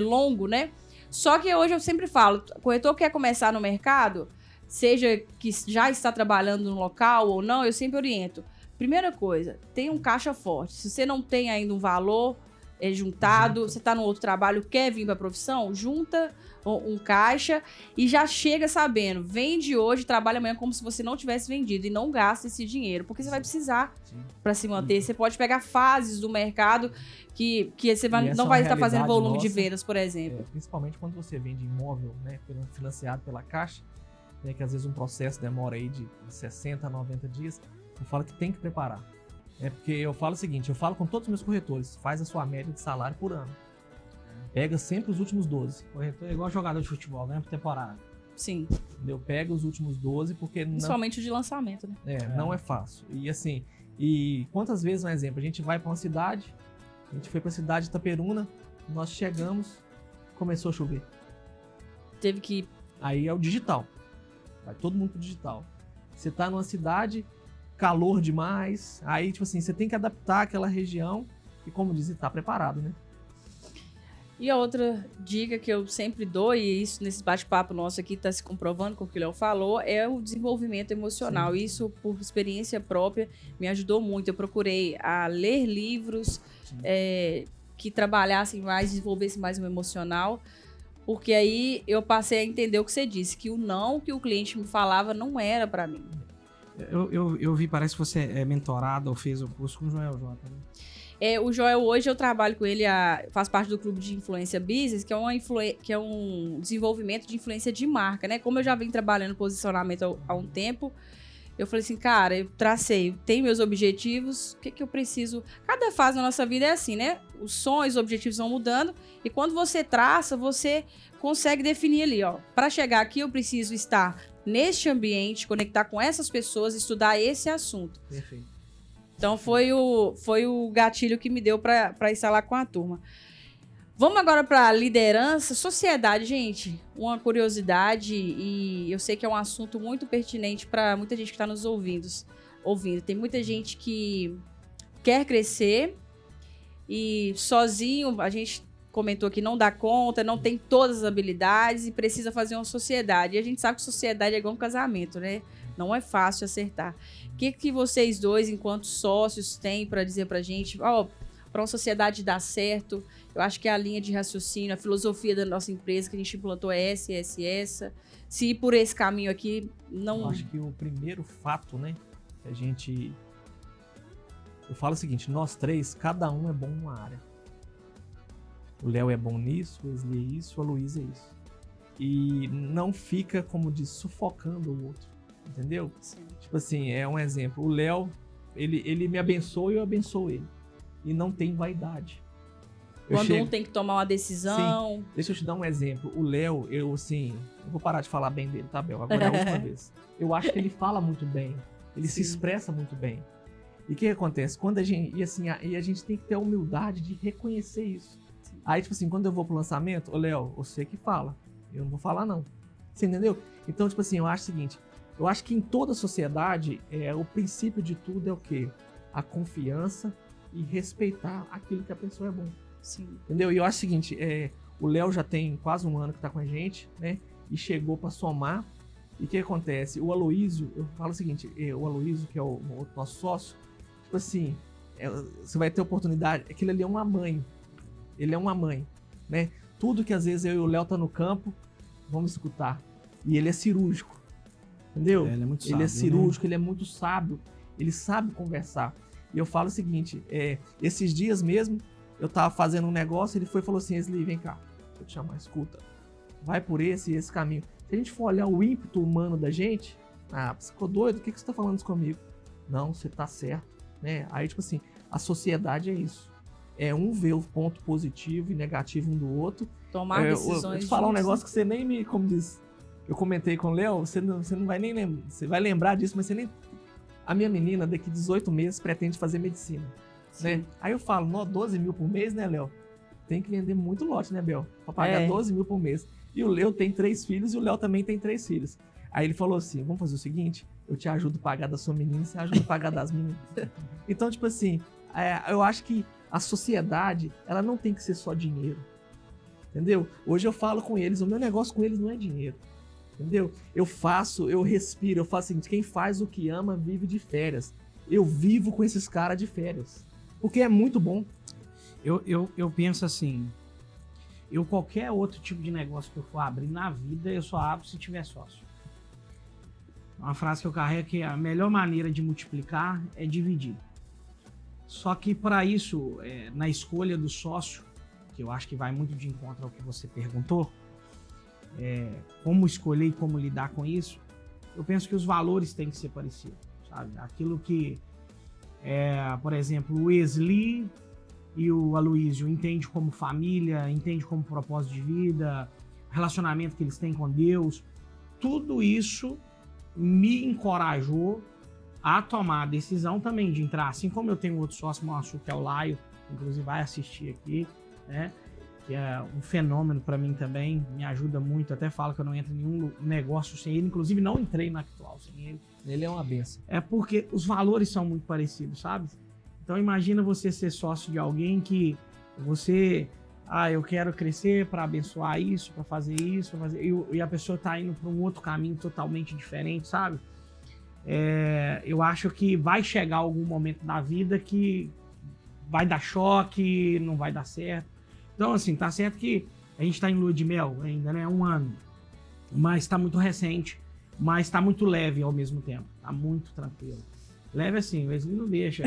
longo, né? Só que hoje eu sempre falo, o corretor quer começar no mercado, seja que já está trabalhando no local ou não, eu sempre oriento. Primeira coisa, tem um caixa forte. Se você não tem ainda um valor juntado, você está no outro trabalho, quer vir para a profissão, junta um caixa e já chega sabendo, vende hoje, trabalha amanhã como se você não tivesse vendido e não gasta esse dinheiro, porque você vai precisar para se manter. Você pode pegar fases do mercado que você não vai estar fazendo volume de vendas, por exemplo. Principalmente quando você vende imóvel, né, financiado pela Caixa, né, que às vezes um processo demora aí de 60 a 90 dias, eu falo que tem que preparar. Porque eu falo o seguinte, eu falo com todos os meus corretores, faz a sua média de salário por ano. Pega sempre os últimos 12. Corretor é igual jogador de futebol, né? Por temporada. Sim. Eu pego os últimos 12 porque... Principalmente o de lançamento, né? Não é fácil. E assim, quantas vezes, um exemplo, a gente vai para uma cidade, a gente foi para a cidade de Itaperuna, nós chegamos, começou a chover. Teve que... Aí é o digital. Vai todo mundo pro digital. Você tá numa cidade, calor demais, aí tipo assim, você tem que adaptar aquela região e, como diz, tá preparado, né? E a outra dica que eu sempre dou, e isso nesse bate-papo nosso aqui está se comprovando com o que o Léo falou, é o desenvolvimento emocional. Sim. Isso, por experiência própria, me ajudou muito. Eu procurei a ler livros que trabalhassem mais, desenvolvessem mais o emocional, porque aí eu passei a entender o que você disse, que o não que o cliente me falava não era para mim. Eu vi, parece que você é mentorada ou fez o curso com o Joel J, né? O Joel, hoje eu trabalho com ele, faz parte do clube de influência business, que é um desenvolvimento de influência de marca, né? Como eu já venho trabalhando posicionamento há um tempo, eu falei assim, cara, eu tenho meus objetivos, o que eu preciso... Cada fase da nossa vida é assim, né? Os sonhos, os objetivos vão mudando, e quando você traça, você consegue definir ali, ó. Para chegar aqui, eu preciso estar neste ambiente, conectar com essas pessoas, estudar esse assunto. Perfeito. Então, foi o gatilho que me deu para instalar com a turma. Vamos agora para liderança, sociedade, gente. Uma curiosidade, e eu sei que é um assunto muito pertinente para muita gente que está nos ouvindo. Tem muita gente que quer crescer e sozinho, a gente comentou que não dá conta, não tem todas as habilidades e precisa fazer uma sociedade. E a gente sabe que sociedade é igual um casamento, né? Não é fácil acertar. O que vocês dois, enquanto sócios, têm para dizer para a gente? Para uma sociedade dar certo, eu acho que a linha de raciocínio, a filosofia da nossa empresa que a gente implantou é essa. Se ir por esse caminho aqui, não... Eu acho que o primeiro fato, né, que a gente... Eu falo o seguinte, nós três, cada um é bom numa área. O Léo é bom nisso, o Wesley é isso, a Luísa é isso. E não fica, como diz, sufocando o outro, entendeu? Sim. Tipo assim, é um exemplo. O Léo, ele me abençoa e eu abençoo ele. E não tem vaidade. Quando um tem que tomar uma decisão... Sim. Deixa eu te dar um exemplo. O Léo, eu vou parar de falar bem dele, tá, Bel? Agora é a última vez. Eu acho que ele fala muito bem. Ele se expressa muito bem. E o que acontece? Quando a gente... E a gente tem que ter a humildade de reconhecer isso. Sim. Aí, tipo assim, quando eu vou pro lançamento, ô Léo, você que fala. Eu não vou falar, não. Você entendeu? Então, tipo assim, eu acho o seguinte... Eu acho que em toda a sociedade, o princípio de tudo é o quê? A confiança e respeitar aquilo que a pessoa é bom. Sim. Entendeu? E eu acho o seguinte, o Léo já tem quase um ano que tá com a gente, né? E chegou para somar. E o que acontece? O Aloísio, eu falo o seguinte, o Aloísio, que é o nosso sócio, tipo assim, você vai ter oportunidade, aquilo ali é uma mãe. Ele é uma mãe, né? Tudo que às vezes eu e o Léo tá no campo, vamos escutar. E ele é cirúrgico, entendeu? Ele é muito sábio, ele é cirúrgico, né? ele é muito sábio, ele sabe conversar. E eu falo o seguinte, esses dias mesmo, eu tava fazendo um negócio, ele foi e falou assim, Wesley, vem cá, deixa eu te chamar, escuta, vai por esse e esse caminho. Se a gente for olhar o ímpeto humano da gente, você ficou doido? O que você tá falando isso comigo? Não, você tá certo, né? Aí, tipo assim, a sociedade é isso. Um ver o ponto positivo e negativo um do outro. Tomar decisões. Eu te falar um negócio que você nem me, como diz, eu comentei com o Léo, você não vai nem lembrar, você vai lembrar disso, mas você nem... A minha menina, daqui 18 meses, pretende fazer medicina, né? Aí eu falo, 12 mil por mês, né, Léo? Tem que vender muito lote, né, Bel? Pra pagar 12 mil por mês. E o Léo tem 3 filhos e o Léo também tem 3 filhos. Aí ele falou assim, vamos fazer o seguinte, eu te ajudo a pagar da sua menina e você ajuda a pagar das minhas. Então, tipo assim, eu acho que a sociedade, ela não tem que ser só dinheiro, entendeu? Hoje eu falo com eles, o meu negócio com eles não é dinheiro. Entendeu? Eu respiro, eu faço o seguinte, quem faz o que ama vive de férias. Eu vivo com esses caras de férias. Porque é muito bom. Eu penso assim, qualquer outro tipo de negócio que eu for abrir na vida, eu só abro se tiver sócio. Uma frase que eu carrego que a melhor maneira de multiplicar é dividir. Só que para isso, na escolha do sócio, que eu acho que vai muito de encontro ao que você perguntou, como escolher e como lidar com isso, eu penso que os valores têm que ser parecidos, sabe? Aquilo que, por exemplo, o Wesley e o Aloísio entendem como família, entendem como propósito de vida, relacionamento que eles têm com Deus, tudo isso me encorajou a tomar a decisão também de entrar, assim como eu tenho outro sócio, que é o Laio, inclusive vai assistir aqui, né? Que é um fenômeno para mim também, me ajuda muito, até falo que eu não entro em nenhum negócio sem ele, inclusive não entrei na Actual sem ele. Ele é uma benção. É porque os valores são muito parecidos, sabe? Então imagina você ser sócio de alguém que você, eu quero crescer para abençoar isso, para fazer isso, e a pessoa tá indo para um outro caminho totalmente diferente, sabe? Eu acho que vai chegar algum momento da vida que vai dar choque, não vai dar certo. Então, assim, tá certo que a gente tá em lua de mel ainda, né? 1 ano. Mas tá muito recente, mas tá muito leve ao mesmo tempo. Tá muito tranquilo. Leve assim, o Wesley não deixa.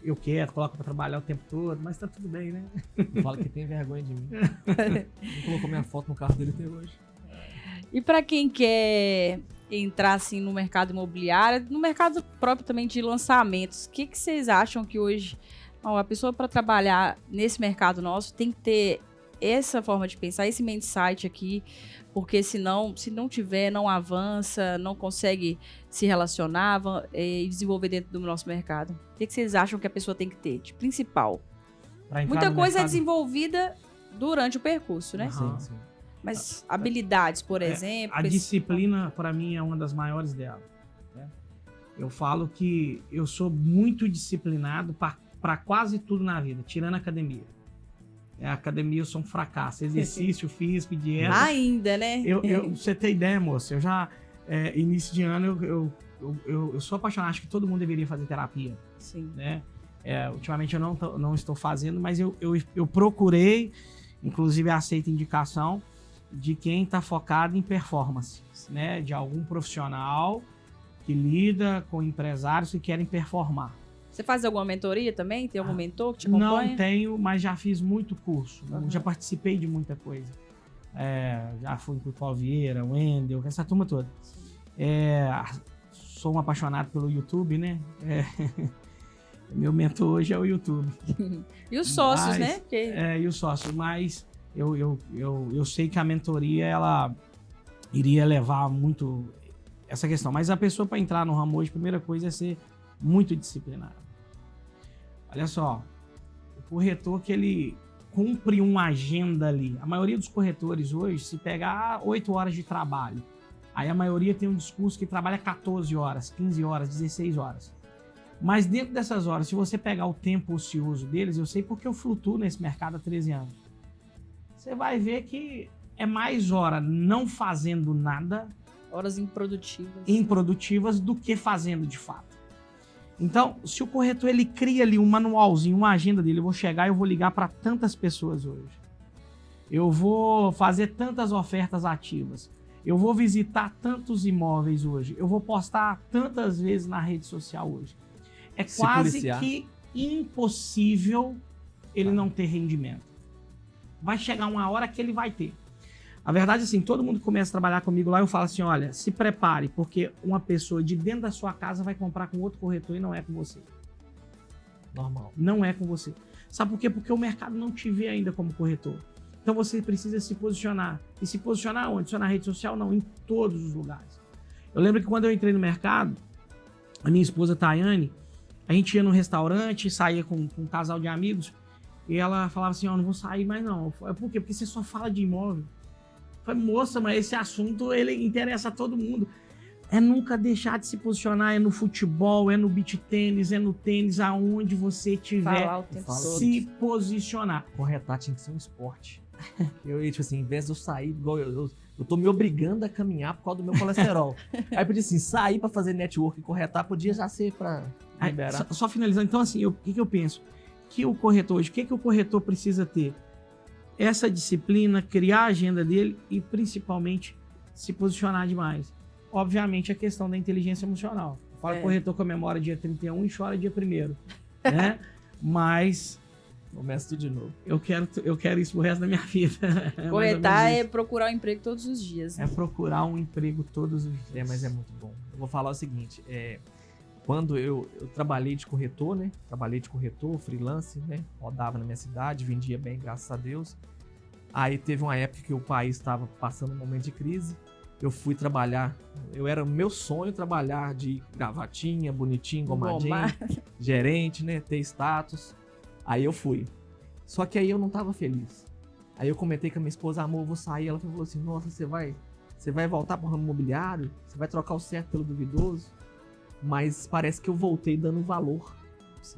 eu quero, coloco pra trabalhar o tempo todo, mas tá tudo bem, né? Fala que tem vergonha de mim. Não colocou minha foto no carro dele até hoje. E para quem quer entrar assim no mercado imobiliário, no mercado próprio também de lançamentos, o que vocês acham que hoje a pessoa para trabalhar nesse mercado nosso tem que ter essa forma de pensar, esse mindset aqui, porque senão, se não tiver, não avança, não consegue se relacionar e desenvolver dentro do nosso mercado. O que vocês acham que a pessoa tem que ter de principal? Pra entrar Muita no coisa é mercado- desenvolvida durante o percurso, né? Aham. Sim. Mas habilidades, por exemplo. A disciplina, para mim, é uma das maiores dela. Né? Eu falo que eu sou muito disciplinado para quase tudo na vida, tirando a academia. A academia eu sou um fracasso. Exercício físico, dieta. Ainda, né? Você tem ideia, moça? Eu já, início de ano, eu sou apaixonado. Acho que todo mundo deveria fazer terapia. Sim. Né? Ultimamente eu não estou fazendo, mas eu procurei, inclusive aceito indicação de quem está focado em performance, né? De algum profissional que lida com empresários que querem performar. Você faz alguma mentoria também? Tem algum mentor que te acompanha? Não tenho, mas já fiz muito curso, Uhum. já participei de muita coisa. Já fui com o Paulo Vieira, o Wendel, essa turma toda. Sou um apaixonado pelo YouTube, né? Meu mentor hoje é o YouTube. E os sócios, Mas, né? Porque E os sócios, mas eu sei que a mentoria, ela iria levar muito essa questão. Mas a pessoa, para entrar no ramo hoje, a primeira coisa é ser muito disciplinado. Olha só, o corretor que ele cumpre uma agenda ali. A maioria dos corretores hoje, se pegar 8 horas de trabalho, aí a maioria tem um discurso que trabalha 14 horas, 15 horas, 16 horas. Mas dentro dessas horas, se você pegar o tempo ocioso deles, eu sei porque eu flutuo nesse mercado há 13 anos. Você vai ver que é mais hora não fazendo nada, horas improdutivas. improdutivas, do que fazendo de fato. Então, se o corretor ele cria ali um manualzinho, uma agenda dele, eu vou chegar e eu vou ligar para tantas pessoas hoje. Eu vou fazer tantas ofertas ativas. Eu vou visitar tantos imóveis hoje. Eu vou postar tantas vezes na rede social hoje. É Se quase policiar. que impossível ele não ter rendimento. Vai chegar uma hora que ele vai ter. A verdade é assim, todo mundo que começa a trabalhar comigo lá, eu falo assim, olha, se prepare, porque uma pessoa de dentro da sua casa vai comprar com outro corretor e não é com você. Normal. Não é com você. Sabe por quê? Porque o mercado não te vê ainda como corretor. Então você precisa se posicionar. E se posicionar onde? Só na rede social? Não, em todos os lugares. Eu lembro que quando eu entrei no mercado, a minha esposa Tayane, a gente ia num restaurante, saía com um casal de amigos, e ela falava assim, ó, não vou sair mais não. Eu falei, por quê? Porque você só fala de imóvel. Eu falei, moça, mas esse assunto, ele interessa a todo mundo. É nunca deixar de se posicionar, é no futebol, é no beach tênis, é no tênis, aonde você tiver, Falar o tempo Fala. todo. se posicionar. Corretar tinha que ser um esporte. Tipo assim, em vez de eu sair, igual eu tô me obrigando a caminhar por causa do meu colesterol. Aí podia assim, sair pra fazer network e corretar, podia já ser pra Aí, liberar. só finalizando, então assim, o que eu penso? Que o corretor hoje, o que o corretor precisa ter? Essa disciplina, criar a agenda dele e principalmente se posicionar demais. Obviamente a questão da inteligência emocional. Fala que o corretor comemora dia 31 e chora dia 1º, né? Mas Começa tudo de novo. eu quero isso pro resto da minha vida. É mais ou Corretar menos é isso. procurar um emprego todos os dias. Né? É procurar um emprego todos os dias. Mas é muito bom. Eu vou falar o seguinte, quando eu trabalhei de corretor, né? Trabalhei de corretor, freelance, né? Rodava na minha cidade, vendia bem, graças a Deus. Aí teve uma época que o país estava passando um momento de crise. Eu fui trabalhar, meu sonho trabalhar de gravatinha, bonitinho, engomadinho, gerente, né? Ter status. Aí eu fui. Só que aí eu não tava feliz. Aí eu comentei com a minha esposa, amor, eu vou sair. Ela falou assim, nossa, você vai voltar pro ramo imobiliário? Você vai trocar o certo pelo duvidoso? Mas parece que eu voltei dando valor.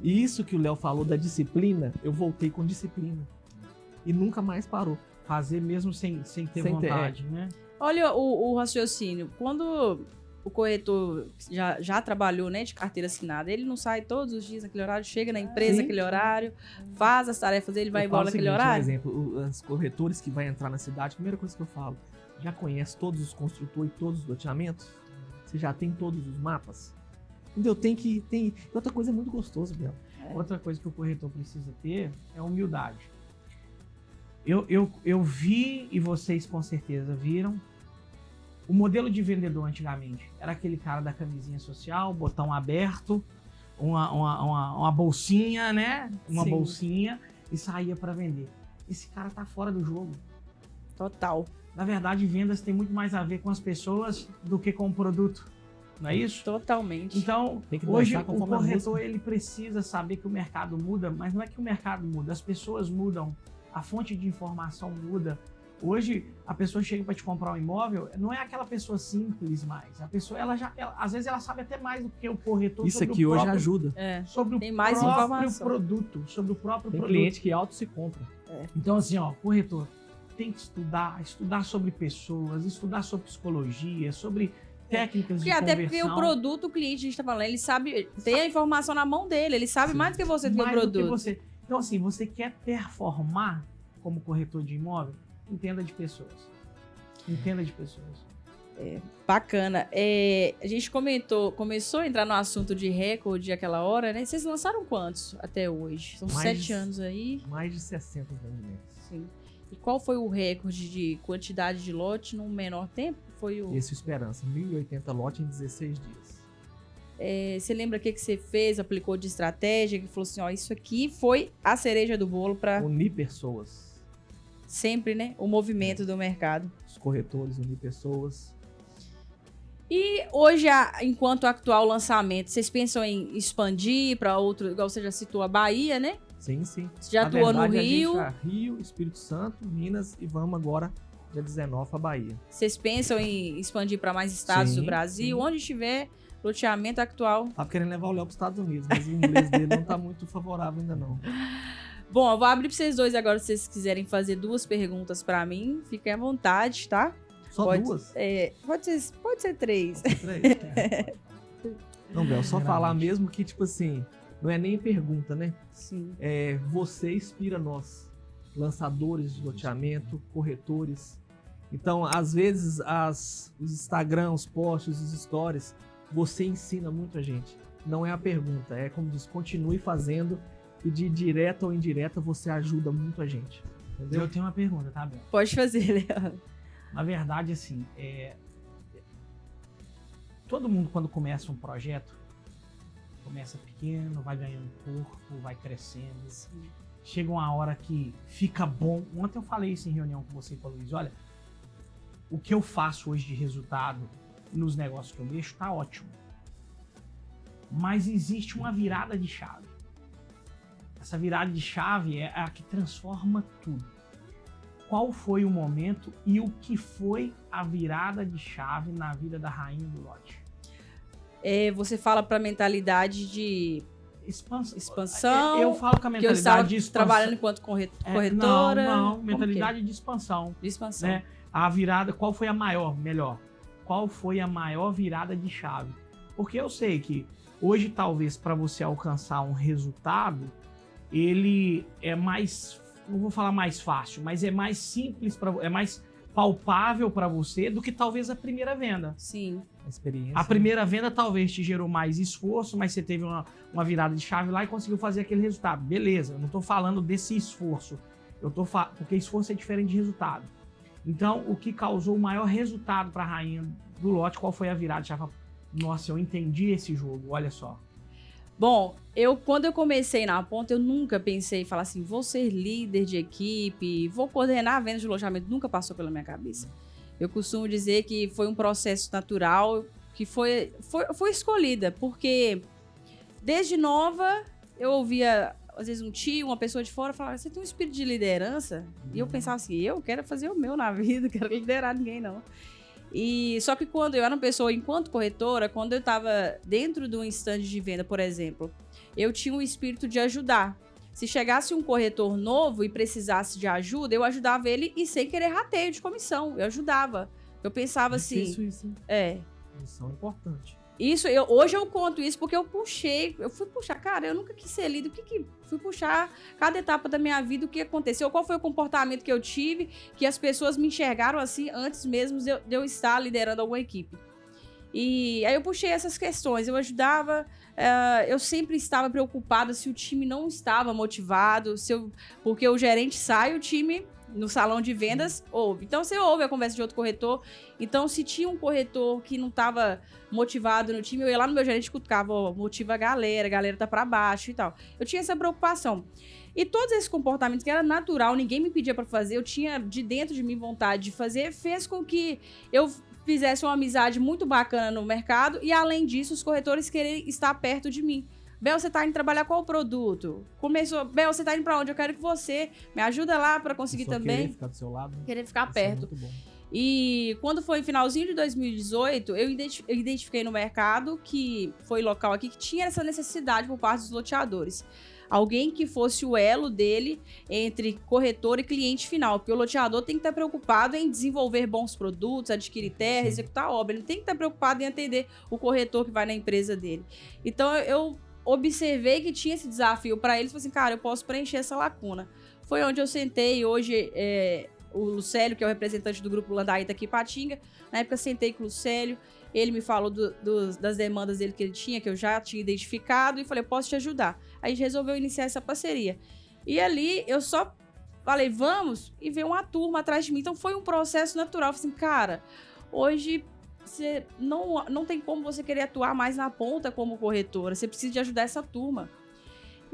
E isso que o Léo falou da disciplina, eu voltei com disciplina. E nunca mais parou. Fazer mesmo sem ter Sem ter, vontade, né? Olha o raciocínio. Quando o corretor já trabalhou, né, de carteira assinada, ele não sai todos os dias naquele horário, chega na empresa Sim. naquele horário, faz as tarefas dele, vai Eu embora falo o naquele seguinte, horário? Um exemplo, os corretores que vão entrar na cidade, a primeira coisa que eu falo, já conhece todos os construtores e todos os loteamentos? Você já tem todos os mapas? Entendeu? Tem outra coisa muito gostosa, Bel. Outra coisa que o corretor precisa ter é humildade. Eu vi, e vocês com certeza viram, o modelo de vendedor antigamente era aquele cara da camisinha social, botão aberto, uma bolsinha, né? Uma Sim. bolsinha e saía para vender. Esse cara tá fora do jogo. Total. Na verdade, vendas tem muito mais a ver com as pessoas do que com o produto. Não é isso? Totalmente. Então, Tem que hoje dançar o conforme a corretor música. ele precisa saber que o mercado muda, mas não é que o mercado muda, as pessoas mudam, a fonte de informação muda. Hoje, a pessoa chega para te comprar um imóvel, não é aquela pessoa simples mais. A pessoa, às vezes, ela sabe até mais do que o corretor. Isso sobre aqui o hoje próprio, ajuda. sobre Tem o mais próprio informação. produto, sobre o próprio Tem produto. cliente que auto se compra. Então, assim, ó, corretor tem que estudar sobre pessoas, estudar sobre psicologia, sobre técnicas Porque de até conversão. porque o produto, o cliente, a gente tá falando, ele sabe, tem a informação na mão dele, ele sabe Sim. mais do que você tem o mais do que produto. você. Então, assim, você quer performar como corretor de imóvel? Entenda de pessoas. Entenda de pessoas. Bacana. A gente começou a entrar no assunto de recorde aquela hora, né? Vocês lançaram quantos até hoje? São Mais 7 anos aí. Mais de 60 vendimentos. Sim. E qual foi o recorde de quantidade de lote num menor tempo? Foi o... Esse é o Esperança, 1.080 lotes em 16 dias. Você lembra o que você fez, aplicou de estratégia, que falou assim, ó, isso aqui foi a cereja do bolo para Unir pessoas. sempre, né, o movimento do mercado. Os corretores, unir pessoas. E hoje, enquanto atual lançamento, vocês pensam em expandir para outro, igual você já citou a Bahia, né? Sim, sim. Você já Na atuou no verdade, a Rio. gente tá Rio, Espírito Santo, Minas e vamos agora, dia 19, para Bahia. Vocês pensam em expandir para mais estados Sim, do Brasil? sim. Onde tiver loteamento atual. Tava querendo levar o Léo para os Estados Unidos, mas o inglês dele não tá muito favorável ainda não. Bom, eu vou abrir para vocês dois agora, se vocês quiserem fazer 2 perguntas para mim. Fiquem à vontade, tá? Só Pode- 2? Pode ser 3. 3? Não, Léo, só falar Primeiramente. mesmo que, tipo assim, não é nem pergunta, né? Sim. Você inspira nós, lançadores de loteamento, corretores. Então, às vezes, os Instagram, os posts, os stories, você ensina muito a gente. Não é a pergunta, é como diz, continue fazendo e de direta ou indireta você ajuda muito a gente. Entendeu? Eu tenho uma pergunta, tá, Bel? Pode fazer, Leandro. Na verdade, assim, todo mundo quando começa um projeto, começa pequeno, vai ganhando corpo, vai crescendo. Chega uma hora que fica bom. Ontem eu falei isso em reunião com você e com a Luiz. Olha, o que eu faço hoje de resultado nos negócios que eu mexo tá ótimo. Mas existe uma virada de chave. Essa virada de chave é a que transforma tudo. Qual foi o momento e o que foi a virada de chave na vida da rainha do lote? Você fala para mentalidade de expansão. Eu falo com a que eu estava mentalidade de expansão. trabalhando enquanto corretora. Não, Como mentalidade que de expansão. é? De expansão. Né? A virada, qual foi a maior, melhor? Qual foi a maior virada de chave? Porque eu sei que hoje, talvez, para você alcançar um resultado, ele é mais, não vou falar mais fácil, mas é mais simples, é mais palpável para você do que talvez a primeira venda. Sim. A experiência. A primeira venda talvez te gerou mais esforço, mas você teve uma virada de chave lá e conseguiu fazer aquele resultado. Beleza, eu não estou falando desse esforço, porque esforço é diferente de resultado. Então, o que causou o maior resultado para a rainha do lote, qual foi a virada de chave? Nossa, eu entendi esse jogo, olha só. Bom, quando eu comecei na ponta, eu nunca pensei em falar assim, vou ser líder de equipe, vou coordenar a venda de alojamento, nunca passou pela minha cabeça. Eu costumo dizer que foi um processo natural, que foi escolhida, porque desde nova eu ouvia, às vezes, um tio, uma pessoa de fora, falar, você tem um espírito de liderança? E eu pensava assim, eu quero fazer o meu na vida, não quero liderar ninguém, não. Só que quando eu era uma pessoa, enquanto corretora, quando eu estava dentro de um stand de venda, por exemplo, eu tinha um espírito de ajudar. Se chegasse um corretor novo e precisasse de ajuda, eu ajudava ele e sem querer rateio de comissão, eu ajudava. Eu pensava assim... Isso, hein? Missão importante. Hoje eu conto isso porque eu fui puxar, cara, eu nunca quis ser líder, fui puxar cada etapa da minha vida, o que aconteceu, qual foi o comportamento que eu tive, que as pessoas me enxergaram assim antes mesmo de eu estar liderando alguma equipe. E aí eu puxei essas questões, eu ajudava, eu sempre estava preocupada se o time não estava motivado, porque o gerente sai, o time no salão de vendas ouve. Então você ouve a conversa de outro corretor. Então se tinha um corretor que não estava motivado no time, eu ia lá no meu gerente e cutucava, motiva a galera tá pra baixo e tal. Eu tinha essa preocupação. E todos esses comportamentos que era natural, ninguém me pedia pra fazer, eu tinha de dentro de mim vontade de fazer, fez com que eu fizesse uma amizade muito bacana no mercado e, além disso, os corretores querem estar perto de mim. Bel, você tá indo trabalhar qual produto? Bel, você tá indo pra onde? Eu quero que você me ajuda lá pra conseguir também. Querer ficar do seu lado. Querer ficar Isso perto. É muito bom. E quando foi finalzinho de 2018, eu identifiquei no mercado, que foi local aqui, que tinha essa necessidade por parte dos loteadores. Alguém que fosse o elo dele entre corretor e cliente final, porque o loteador tem que estar preocupado em desenvolver bons produtos, adquirir terra, executar obra. Ele tem que estar preocupado em atender o corretor que vai na empresa dele. Então eu observei que tinha esse desafio para eles, falei assim, cara, eu posso preencher essa lacuna. Foi onde eu sentei, hoje o Lucélio, que é o representante do grupo Landaíta aqui em Patinga, na época sentei com o Lucélio, ele me falou das demandas dele que ele tinha, que eu já tinha identificado, e falei, eu posso te ajudar. Aí a gente resolveu iniciar essa parceria. E ali eu só falei, vamos, e veio uma turma atrás de mim. Então foi um processo natural. Eu falei assim, cara, hoje você não tem como você querer atuar mais na ponta como corretora, você precisa de ajudar essa turma.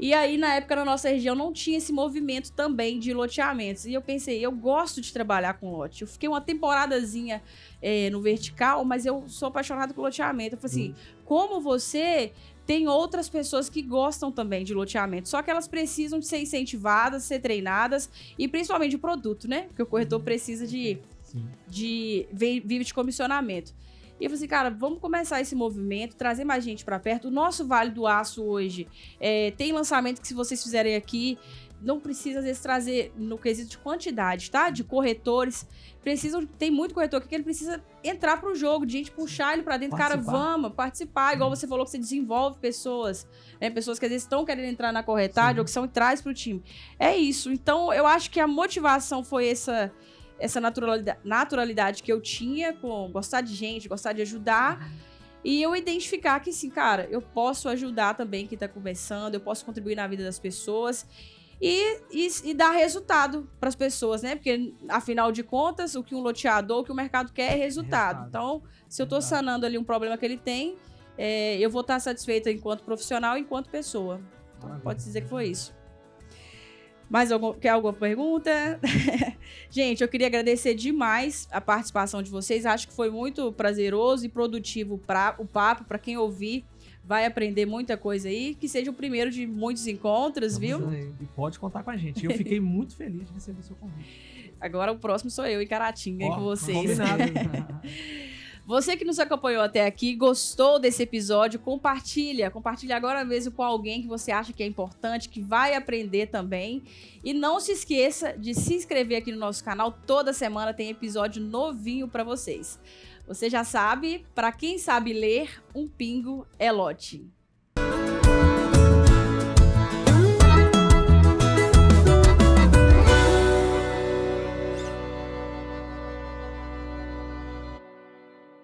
E aí, na época, na nossa região, não tinha esse movimento também de loteamentos. E eu pensei, eu gosto de trabalhar com lote. Eu fiquei uma temporadazinha no vertical, mas eu sou apaixonada por loteamento. Eu falei assim, como você, tem outras pessoas que gostam também de loteamento. Só que elas precisam de ser incentivadas, ser treinadas, e principalmente de produto, né? Porque o corretor precisa vive de comissionamento. E eu falei assim, cara, vamos começar esse movimento, trazer mais gente para perto. O nosso Vale do Aço hoje tem lançamento que, se vocês fizerem aqui, não precisa, às vezes, trazer no quesito de quantidade, tá? De corretores. Tem muito corretor aqui que ele precisa entrar pro jogo, de gente puxar ele para dentro. Cara, vamos participar. Igual você falou que você desenvolve pessoas, né? Pessoas que às vezes estão querendo entrar na corretagem, ou que são e traz pro time. É isso. Então, eu acho que a motivação foi essa naturalidade que eu tinha com gostar de gente, gostar de ajudar, e eu identificar que, sim, cara, eu posso ajudar também quem tá começando, eu posso contribuir na vida das pessoas e dar resultado para as pessoas, né? Porque, afinal de contas, o que um loteador, o que o mercado quer é resultado. Então, se eu tô sanando ali um problema que ele tem, eu vou estar satisfeita enquanto profissional e enquanto pessoa. Então, pode dizer que foi isso. Quer alguma pergunta? Gente, eu queria agradecer demais a participação de vocês. Acho que foi muito prazeroso e produtivo o papo. Para quem ouvir, vai aprender muita coisa aí. Que seja o primeiro de muitos encontros, viu? E pode contar com a gente. Eu fiquei muito feliz de receber o seu convite. Agora o próximo sou eu em Caratinga com vocês. Combinado. Você que nos acompanhou até aqui, gostou desse episódio, compartilha agora mesmo com alguém que você acha que é importante, que vai aprender também. E não se esqueça de se inscrever aqui no nosso canal, toda semana tem episódio novinho para vocês. Você já sabe, para quem sabe ler, um pingo é lote.